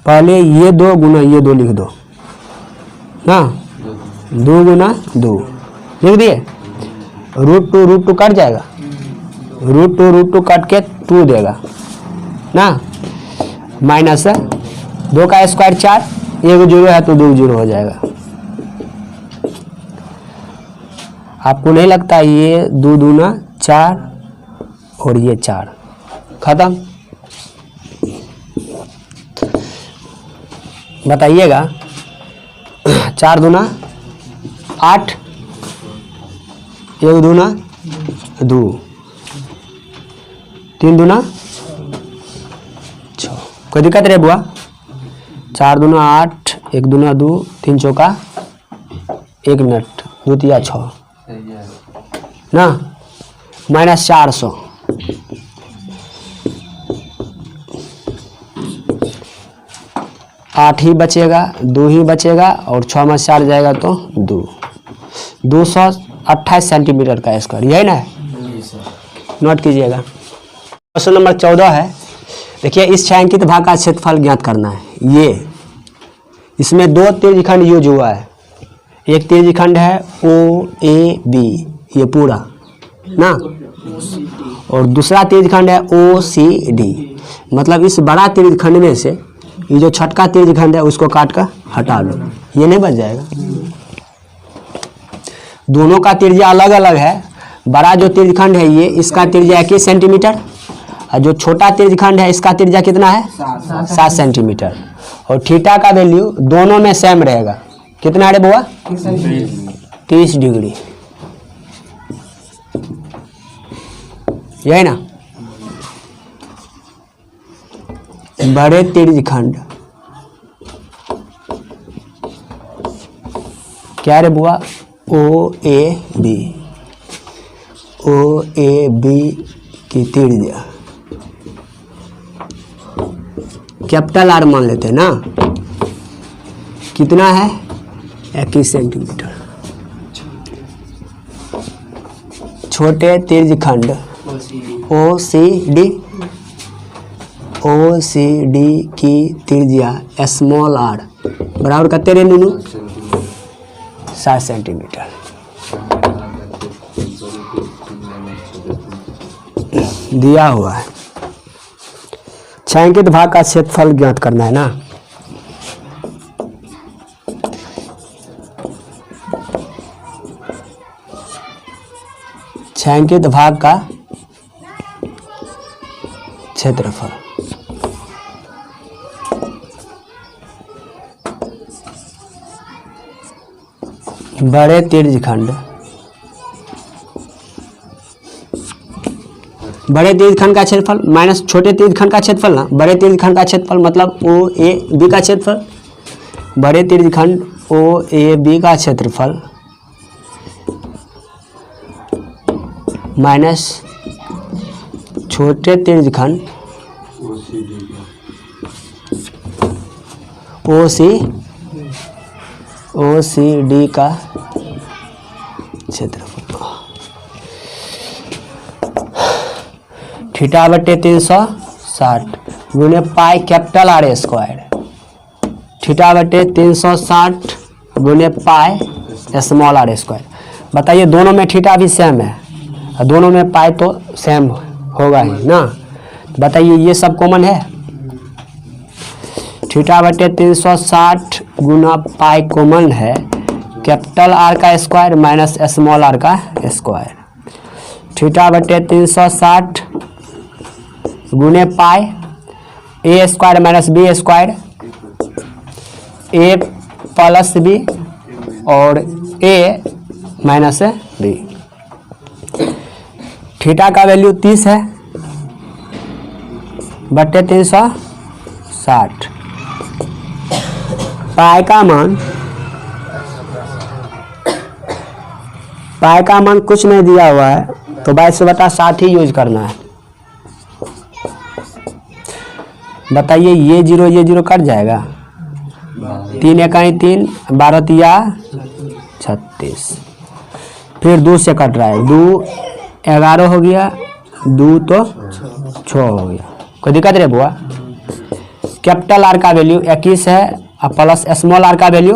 पहले ये 2 गुना ये 2 लिख दो ना, 2 गुना 2 लिख दिए। रूट टू कट जाएगा, रूट टू कट के 2 देगा ना, माइनस 2 का स्क्वायर 4, 1 जीरो है तो 2 जीरो हो जाएगा। आपको नहीं लगता ये 2 दूना 4 और ये 4 खत्म? बताइएगा। 4 दूना 8, 1 दूना 2, 3 दूना 6। कोई दिक्कत रहे बुआ? 4 दूना 8, 1 दूना 2, 3 चौका 1 मिनट, 2 तिया 6 ना, माइनस 400। आठ ही बचेगा, 2 ही बचेगा और 6 में 4 जाएगा तो 228 सेंटीमीटर का स्क्वायर, यही ना? नोट कीजिएगा। क्वेश्चन नंबर 14 है। देखिए, इस छायांकित भाग का क्षेत्रफल ज्ञात करना है। ये इसमें 2 त्रिज्यखंड यूज हुआ है। एक त्रिज्यखंड है OAB, ये पूरा ना, और दूसरा त्रिज्यखंड है OCD। मतलब इस बड़ा त्रिज्यखंड में से ये जो छोटका त्रिज्यखंड है उसको काट कर हटा लो, ये नहीं बच जाएगा। दोनों का त्रिज्या अलग अलग है। बड़ा जो त्रिज्यखंड है ये, इसका त्रिज्या 21 सेंटीमीटर, और जो छोटा त्रिज्यखंड है इसका त्रिज्या कितना है? 7 सेंटीमीटर। और थीटा का वैल्यू दोनों में सेम रहेगा। कितना है बुआ? 30 डिग्री, यही ना? बड़े त्रिज्यखंड क्या रे बुआ? OAB की त्रिज्या कैपिटल R मान लेते हैं ना, कितना है? 21 सेंटीमीटर। छोटे त्रिज्यखंड OCD की त्रिज्या स्मॉल r बराबर कितने रे नीनू? 7 सेंटीमीटर। दिया हुआ है। छायांकित भाग का क्षेत्रफल ज्ञात करना है ना। छायांकित भाग का क्षेत्रफल बड़े त्रिज्यखंड का क्षेत्रफल माइनस छोटे त्रिज्यखंड का क्षेत्रफल ना। बड़े त्रिज्यखंड का क्षेत्रफल मतलब OAB का क्षेत्रफल, बड़े त्रिज्यखंड OAB का क्षेत्रफल माइनस छोटे त्रिज्यखंड OCD का क्षेत्रफल। थीटा बटे 360 गुने pi capital R square. Theta बटे 360 गुने पाई स्मॉल r स्क्वायर। बताइए, दोनों में थीटा भी सेम है, दोनों में पाई तो सेम होगा ही ना। बताइए, ये सब कॉमन है। थीटा बटे 360 गुना पाई कॉमन है, कैपिटल R का स्क्वायर माइनस स्मॉल r का स्क्वायर। थीटा बटे 360 गुने पाई A square minus B square, A plus B और A माइनस B। थीटा का वैल्यू 30 है बटे 360। पाई का मान कुछ नहीं दिया हुआ है तो 22/60 ही यूज करना है। बताइए, ये जीरो कट जाएगा। 3 इकाई 3, 12 तिया 36, फिर 2 से कट रहा है। 2 11 हो गया, 2 तो 6 हो गया। कोई दिक्कत रे बुआ? कैपिटल R का वैल्यू 21 है और प्लस स्मॉल r का वैल्यू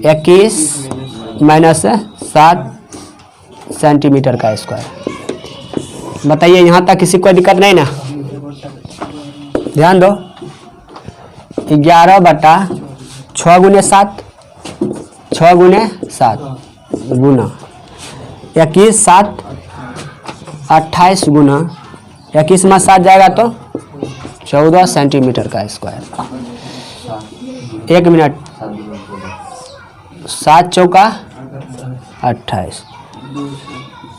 21 माइनस 7 सेंटीमीटर का स्क्वायर। बताइए यहाँ तक किसी को कोई दिक्कत नहीं ना? ध्यान दो, 11/6 गुने 7, 6 गुने 7 गुना 21 7 28 गुना 21 में 7 जाएगा तो 14 सेंटीमीटर का स्क्वायर। 1 मिनट, 7 चौका 28,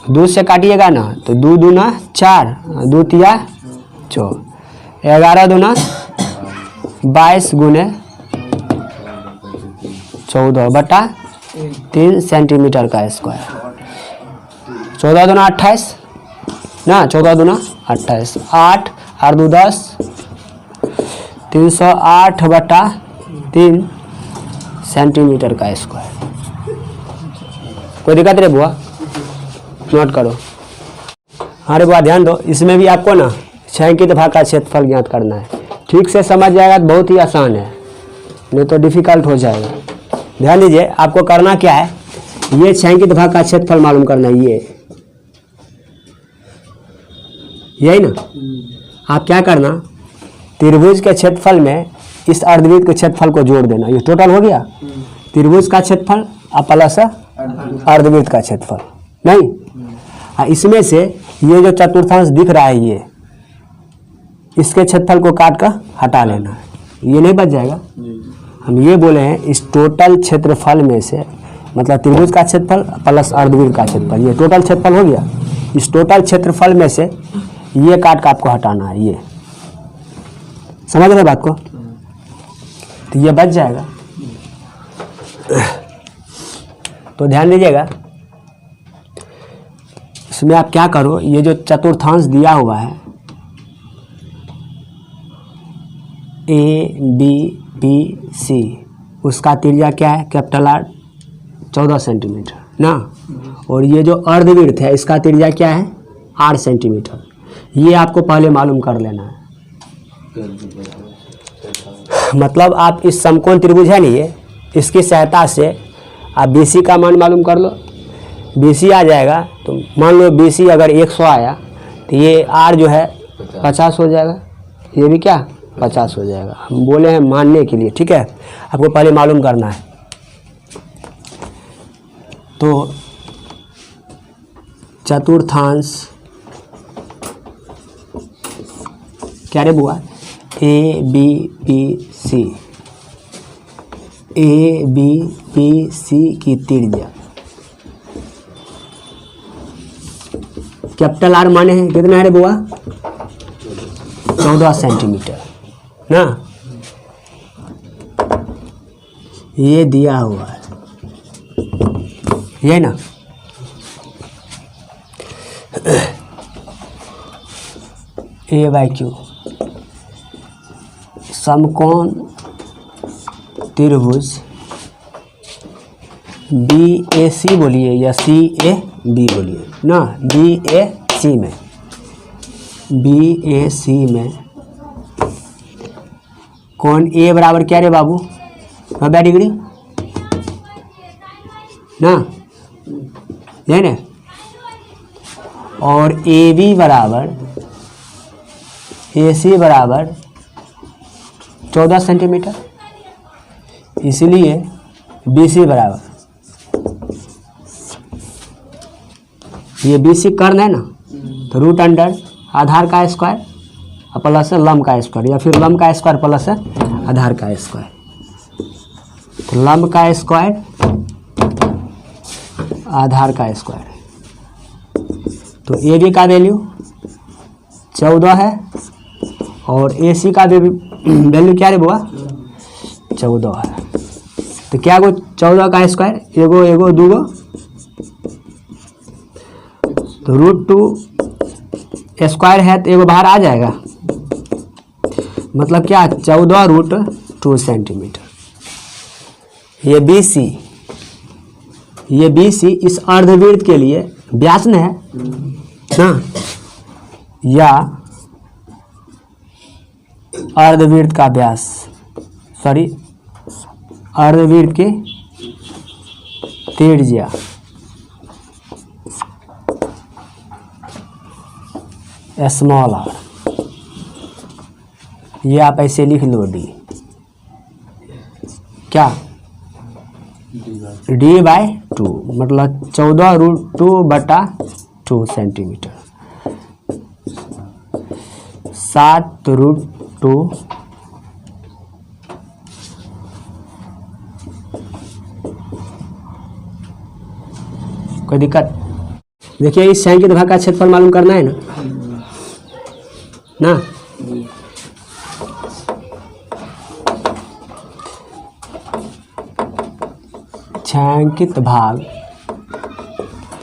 2 से काटिएगा ना तो 2 दूना 4, 2 तिया 4, 11 दूना 22 गुने 14/3 सेंटीमीटर का स्क्वायर। 14 दूना 28 ना, 14 दूना 28, 8 और 2 10, 308/3 सेंटीमीटर का स्क्वायर। कोई दिक्कत नहीं बुआ? नोट करो। अरे बुआ ध्यान दो, इसमें भी आपको ना छायांकित भाग का क्षेत्रफल ज्ञात करना है। ठीक से समझ जाएगा तो बहुत ही आसान है, नहीं तो डिफिकल्ट हो जाएगा। ध्यान दीजिए, आपको करना क्या है, ये छायांकित भाग का क्षेत्रफल मालूम करना है। ये यही ना, आप क्या करना, त्रिभुज के क्षेत्रफल में इस अर्धवृत्त के क्षेत्रफल को जोड़ देना। ये टोटल हो गया त्रिभुज का क्षेत्रफल और प्लस अर्धवृत्त का क्षेत्रफल। नहीं, इसमें से ये जो चतुर्थांश दिख रहा है, ये इसके क्षेत्रफल को काट कर हटा लेना है, ये नहीं बच जाएगा। हम ये बोले हैं इस टोटल क्षेत्रफल में से, मतलब त्रिभुज का क्षेत्रफल प्लस अर्धवृत्त का क्षेत्रफल, ये टोटल क्षेत्रफल हो गया। इस टोटल क्षेत्रफल में से ये काट कर आपको हटाना है। ये समझ रहे बात को? तो ये बच जाएगा। तो ध्यान दीजिएगा, इसमें आप क्या करो, ये जो चतुर्थांश दिया हुआ है ABPC, उसका त्रिज्या क्या है, कैपिटल R 14 सेंटीमीटर ना, और ये जो अर्धवृत्त है इसका त्रिज्या क्या है 8 सेंटीमीटर। ये आपको पहले मालूम कर लेना है। मतलब आप इस समकोण त्रिभुज है नहीं, ये इसकी सहायता से आप BC का मान मालूम कर लो। BC आ जाएगा तो मान लो BC अगर 100 आया तो ये R जो है 50 हो जाएगा, ये भी क्या 50 हो जाएगा। हम बोले हैं मानने के लिए, ठीक है, आपको पहले मालूम करना है। तो चतुर्थांश क्या रे बुआ, ABPC की त्रिज्या कैपिटल R माने हैं कितना है रे बुआ, 14 सेंटीमीटर ना, ये दिया हुआ है, ये ना। A/Q समकोण त्रिभुज BAC बोलिए या CAB बोलिए ना, BAC में कोण A बराबर क्या रे बाबू, 90 डिग्री ना, ये ना, और AB बराबर AC बराबर 14 सेंटीमीटर, इसलिए BC बराबर, ये BC कर्ण है ना, तो रूट अंडर आधार का स्क्वायर प्लस लंब का स्क्वायर, या फिर लंब का स्क्वायर प्लस आधार का स्क्वायर। तो लंब का स्क्वायर आधार का स्क्वायर, तो AB का वैल्यू 14 है और AC का वैल्यू क्या है बुआ, 14 है। तो क्या को 14 का स्क्वायर, एगो दूगो, तो √2 स्क्वायर है तो एगो बाहर आ जाएगा, मतलब क्या 14√2 सेंटीमीटर। ये BC इस अर्धवृत्त के लिए व्यास न है ना, या अर्धवृत्त का व्यास, सॉरी अर्धवृत्त के त्रिज्या स्मॉल आर, ये आप ऐसे लिख लो डी, क्या d/2 मतलब 14√2/2 सेंटीमीटर, 7√2 कोई दिक्कत। देखिए इस छायांकित भाग का क्षेत्रफल मालूम करना है ना छायांकित भाग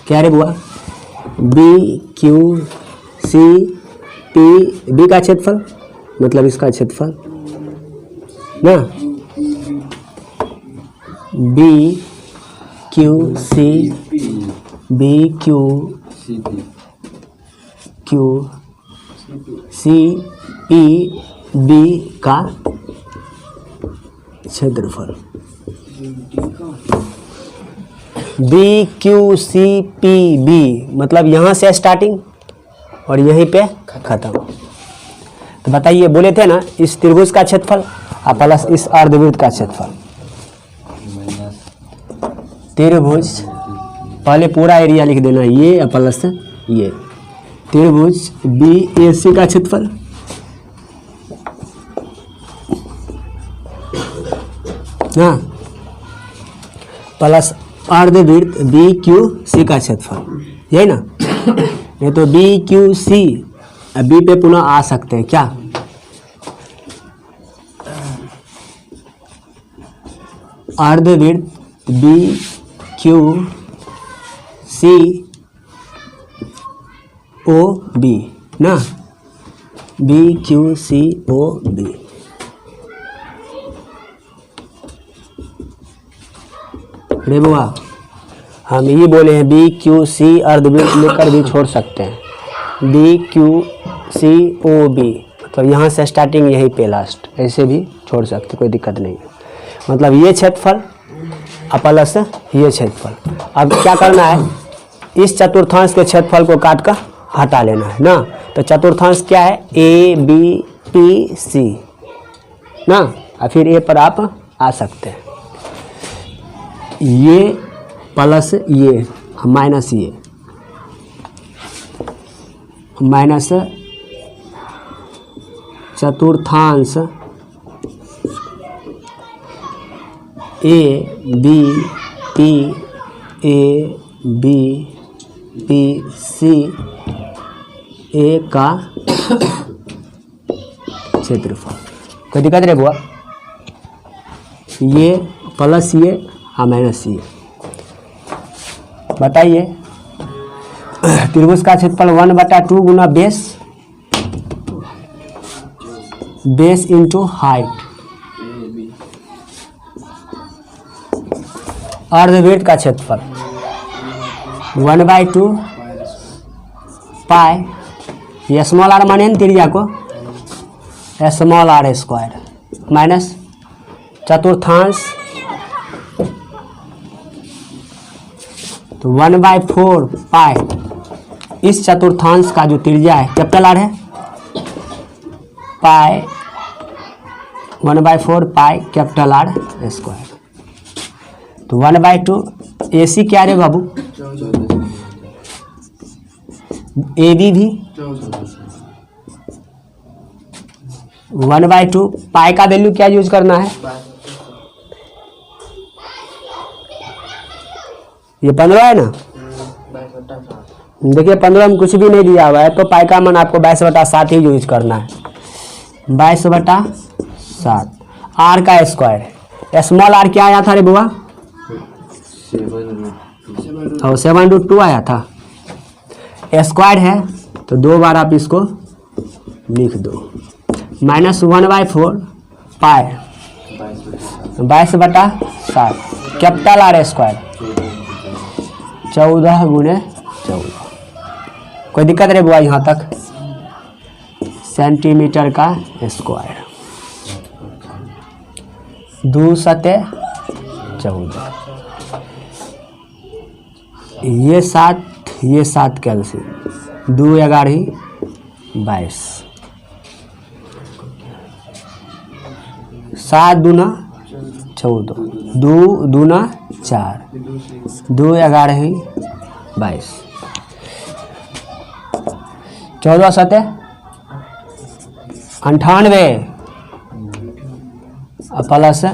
क्या रे बुआ, BQCP, बी का क्षेत्रफल मतलब इसका क्षेत्रफल ना, BQCP का क्षेत्रफल, BQCPB मतलब यहाँ से स्टार्टिंग और यहीं पे खत्म। तो बताइए, बोले थे ना इस त्रिभुज का क्षेत्रफल और प्लस इस अर्धवृत्त का क्षेत्रफल। त्रिभुज पहले पूरा एरिया लिख देना, ये प्लस ये त्रिभुज BAC का क्षेत्रफल ना, प्लस अर्धवृत्त BQC का क्षेत्रफल, यही ना। नहीं तो BQC बी पे पुनः आ सकते हैं क्या, अर्धवृत्त BQCOB ना, BQCOB। अरे बुआ हम ये बोले हैं BQC अर्धवृत्त लेकर भी छोड़ सकते हैं, BQCOB मतलब यहाँ से स्टार्टिंग यहीं पे लास्ट, ऐसे भी छोड़ सकते, कोई दिक्कत नहीं है। मतलब ये क्षेत्रफल प्लस ये क्षेत्रफल। अब क्या करना है, इस चतुर्थांश के क्षेत्रफल को काट कर हटा लेना है ना। तो चतुर्थांश क्या है, ABPC ना, और फिर ए पर आप आ सकते हैं, ये प्लस ये माइनस ये माइनस चतुर्थांश ABPC ए का क्षेत्रफल। कोई दिक्कत नहीं बुआ, ये प्लस ये और माइनस ये। बताइए त्रिभुज का क्षेत्रफल 1/2 गुना बेस इंटू हाइट, अर्धवृत्त का क्षेत्रफल 1/2 पाई, ये स्मॉल आर माने त्रिज्या को स्मॉल आर स्क्वायर माइनस चतुर्थांश तो 1/4 पाई, इस चतुर्थांश का जो त्रिज्या है कैपिटल आर है, पाई 1/4 पाई कैपिटल आर स्क्वायर। तो 1/2 AC क्या रे बाबू, AB भी 1/2 पाई का वैल्यू क्या यूज करना है, ये 15 है ना। देखिए 15 में कुछ भी नहीं दिया हुआ है, तो पाई का मान आपको 22/7 ही यूज करना है, 22/7। आर का स्क्वायर है, स्मॉल आर क्या आया था रे बुआ, 7√2 आया था, स्क्वायर है तो 2 बार आप इसको लिख दो, माइनस 1/4 पाई 22/7 कैपिटल आर स्क्वायर 14 × 14। कोई दिक्कत नहीं बुआ यहाँ तक, सेंटीमीटर का स्क्वायर 2 × 7 = 14। ये 7 कैलसियम 2 11 22 7 दूना 14 2 दूना 4 2 11 22 14 7 98 प्लस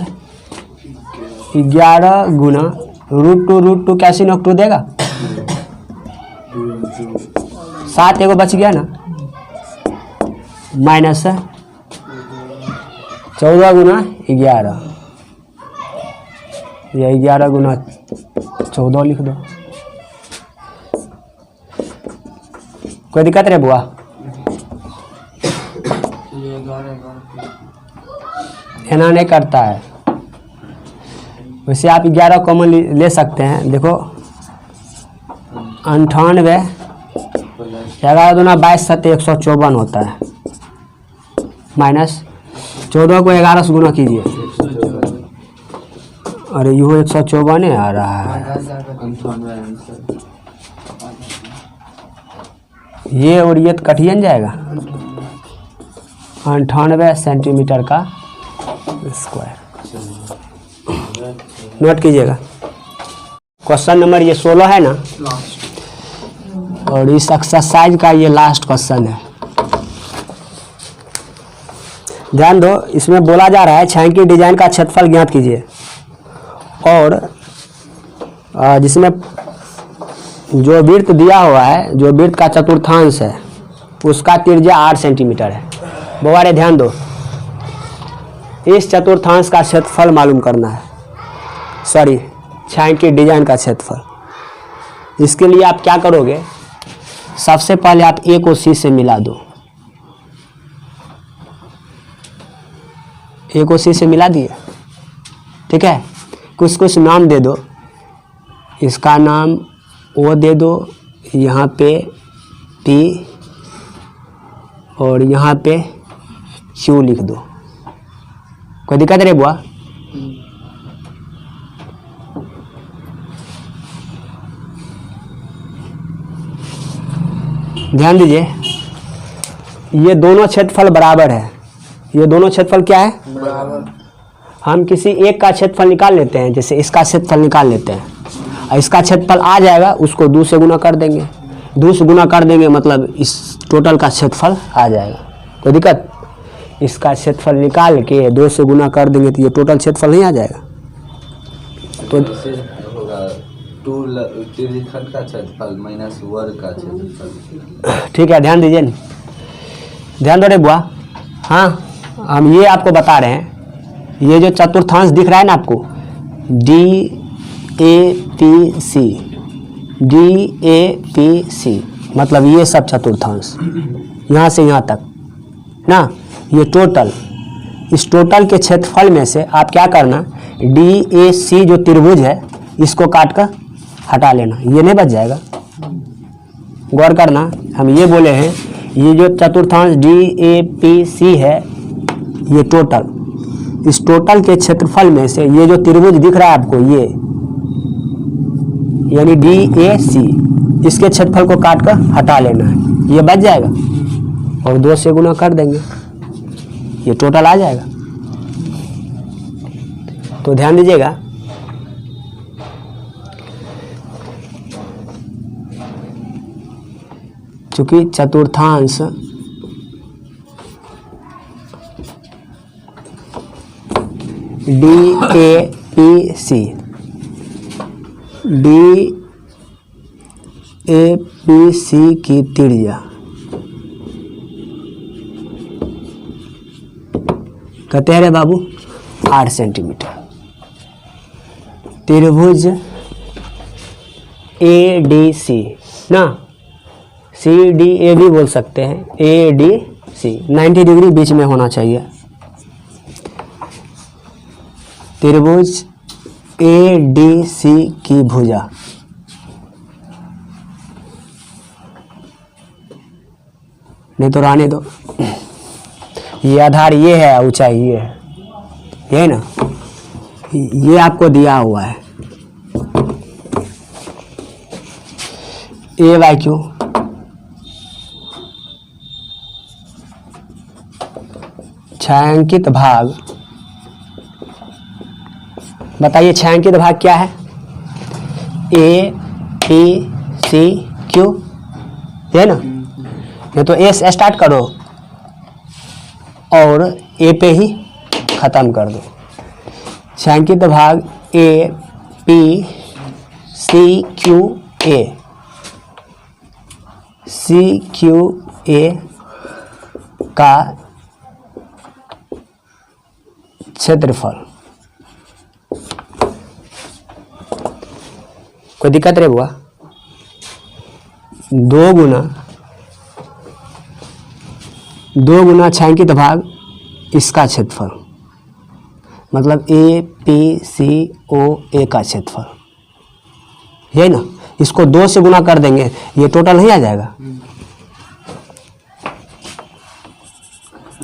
11 गुना √2 कैसे नोक 2 देगा 7 एगो बच गया ना माइनस 14 गुना 11 या 11 गुना 14 लिख दो। कोई दिक्कत रे बुआ? एना नहीं करता है। वैसे आप 11 कॉमन ले सकते हैं। देखो 98 11 दूना 22 7 154 होता है माइनस 14 को 11 से गुना कीजिए। अरे यूँ 154 आ रहा है। ये और ये तो कटिए न जाएगा। 98 सेंटीमीटर का स्क्वायर। नोट कीजिएगा। क्वेश्चन नंबर ये 16 है ना, और इस एक्सरसाइज का ये लास्ट क्वेश्चन है। ध्यान दो, इसमें बोला जा रहा है छायांकित डिजाइन का क्षेत्रफल ज्ञात कीजिए, और जिसमें जो वृत्त दिया हुआ है, जो वृत्त का चतुर्थांश है, उसका त्रिज्या 8 सेंटीमीटर है। बोवारे ध्यान दो, इस चतुर्थांश का क्षेत्रफल मालूम करना है। सॉरी, छायांकित डिजाइन का क्षेत्रफल। इसके लिए आप क्या करोगे, सबसे पहले आप ए को सी से मिला दो। ए को सी से मिला दिए, ठीक है। कुछ कुछ नाम दे दो। इसका नाम ओ दे दो, यहाँ पे पी और यहाँ पे क्यू लिख दो। कोई दिक्कत नहीं बुआ? ध्यान दीजिए, ये दोनों क्षेत्रफल बराबर है। ये दोनों क्षेत्रफल क्या है? बराबर। हम किसी एक का क्षेत्रफल निकाल लेते हैं, जैसे इसका क्षेत्रफल निकाल लेते हैं, और इसका क्षेत्रफल आ जाएगा, उसको 2 से गुना कर देंगे। 2 से गुना कर देंगे मतलब इस टोटल का क्षेत्रफल आ जाएगा। कोई दिक्कत? इसका क्षेत्रफल निकाल के 2 से गुना कर देंगे तो ये टोटल क्षेत्रफल नहीं आ जाएगा। तो होगा 2 त्रिखंड का क्षेत्रफल माइनस वर्ग का क्षेत्रफल। ठीक है, ध्यान दीजिए, ध्यान दो रे बुआ। हाँ, हम ये आपको बता रहे हैं, ये जो चतुर्थांश दिख रहा है ना आपको, DAPC, मतलब ये सब चतुर्थांश यहाँ से यहाँ तक ना, ये टोटल, इस टोटल के क्षेत्रफल में से आप क्या करना, DAC जो त्रिभुज है इसको काट कर हटा लेना, ये नहीं बच जाएगा। गौर करना, हम ये बोले हैं ये जो चतुर्थांश DAPC है, ये टोटल, इस टोटल के क्षेत्रफल में से ये जो त्रिभुज दिख रहा है आपको, ये यानी DAC, इसके क्षेत्रफल को काट कर हटा लेना है, ये बच जाएगा, और 2 से गुना कर देंगे, ये टोटल आ जाएगा। तो ध्यान दीजिएगा, चूंकि चतुर्थांश DAPC की त्रिज्या कहते हैं रे बाबू 8 सेंटीमीटर। त्रिभुज ADC ना, CDA भी बोल सकते हैं, ADC 90 डिग्री बीच में होना चाहिए। त्रिभुज ADC की भुजा नहीं तो रहने दो, ये आधार ये है, ऊंचाई ये है, ये ना, ये आपको दिया हुआ है। A/Q छायांकित भाग, बताइए छायांकित भाग क्या है? A, P, C, Q, है ना? ये तो A से स्टार्ट करो और A पे ही ख़त्म कर दो। छायांकित भाग A, P, C, Q, A, C, Q, A का क्षेत्रफल, कोई दिक्कत रे बुआ? 2 गुना छायांकित भाग इसका क्षेत्रफल, मतलब A, P, C, O, A का क्षेत्रफल, है ना? इसको 2 से गुना कर देंगे, ये टोटल नहीं आ जाएगा?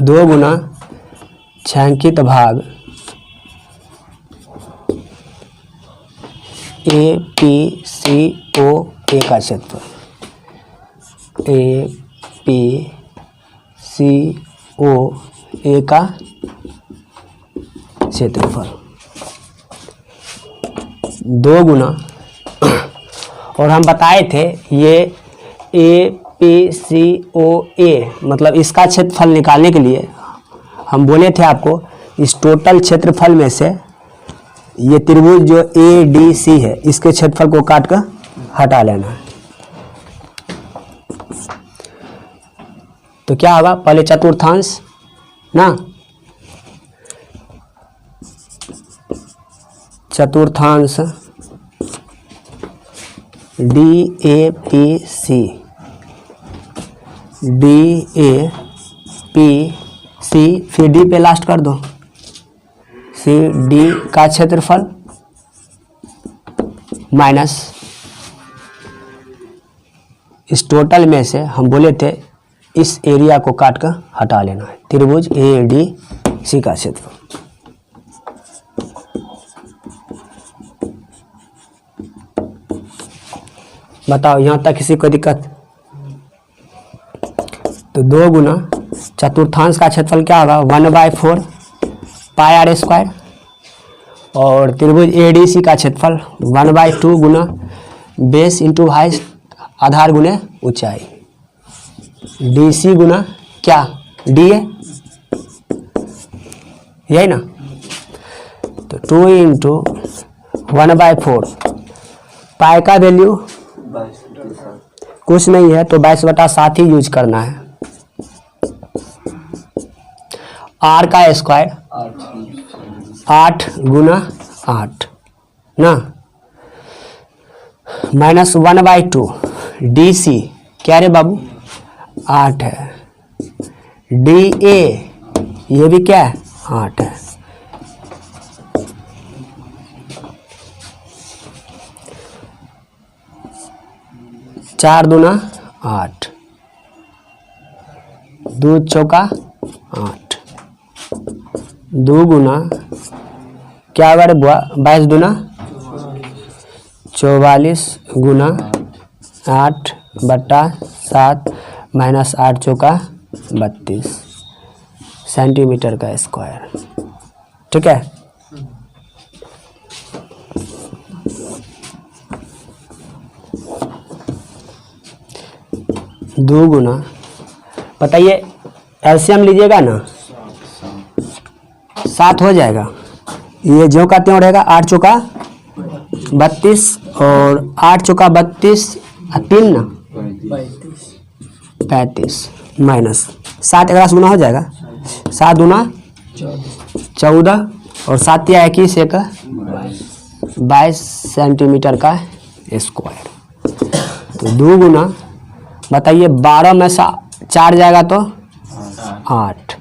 2 गुना छायांकित भाग A, P, C, O, A का क्षेत्रफल, A, P, C, O, A का क्षेत्रफल 2 गुना, और हम बताए थे ये A, P, C, O, A मतलब इसका क्षेत्रफल निकालने के लिए हम बोले थे आपको इस टोटल क्षेत्रफल में से ये त्रिभुज जो ADC है इसके क्षेत्रफल को काट कर हटा लेना है। तो क्या होगा? पहले चतुर्थांश ना, चतुर्थांश DAPC, DAPC फिर D पे लास्ट कर दो, CD का क्षेत्रफल माइनस इस टोटल में से हम बोले थे इस एरिया को काट कर हटा लेना है, त्रिभुज ADC का क्षेत्रफल। बताओ यहाँ तक किसी को दिक्कत? तो 2 गुना चतुर्थांश का क्षेत्रफल क्या होगा? 1/4 पाई आर स्क्वायर, और त्रिभुज ADC का क्षेत्रफल 1/2 गुना बेस इंटू हाइट आधार गुने ऊंचाई, DC गुना क्या? DA, यही ना? तो 2 इंटू 1/4 पाई का वैल्यू 22 कुछ नहीं है तो 22/7 ही यूज करना है। R का स्क्वायर 8 गुना 8 ना, माइनस 1/2 DC क्या रे बाबू? 8 है, DA ये भी क्या है? 8 है। चार दूना 8, 2 चौका 8, 2 गुना क्या बार बुआ? 22 दूना 44 गुना 8/7 माइनस 8 चौका 32 सेंटीमीटर का स्क्वायर, ठीक है? दो गुना, बताइए एलसीएम लीजिएगा ना 7 हो जाएगा, ये जो का त्यों रहेगा। 8 चौका 32 और 8 चौका 32 3 ना 35 माइनस 7 11 गुना हो जाएगा। 7 गुना 14 और 7 या 21 एक 22 सेंटीमीटर का स्क्वायर। तो 2 गुना बताइए 12 में से 4 जाएगा तो 8,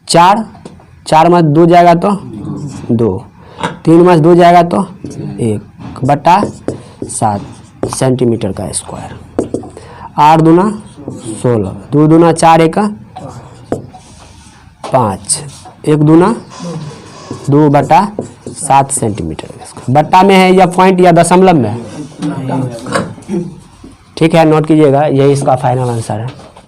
4 में 2 जाएगा तो 2, 3 में 2 जाएगा तो 1/7 सेंटीमीटर का स्क्वायर। 8 दूना 16, 2 दूना 4 एक 5, 1 दूना 2/7 सेंटीमीटर। बट्टा में है या पॉइंट या दशमलव में है? ठीक है, नोट कीजिएगा, यही इसका फाइनल आंसर है।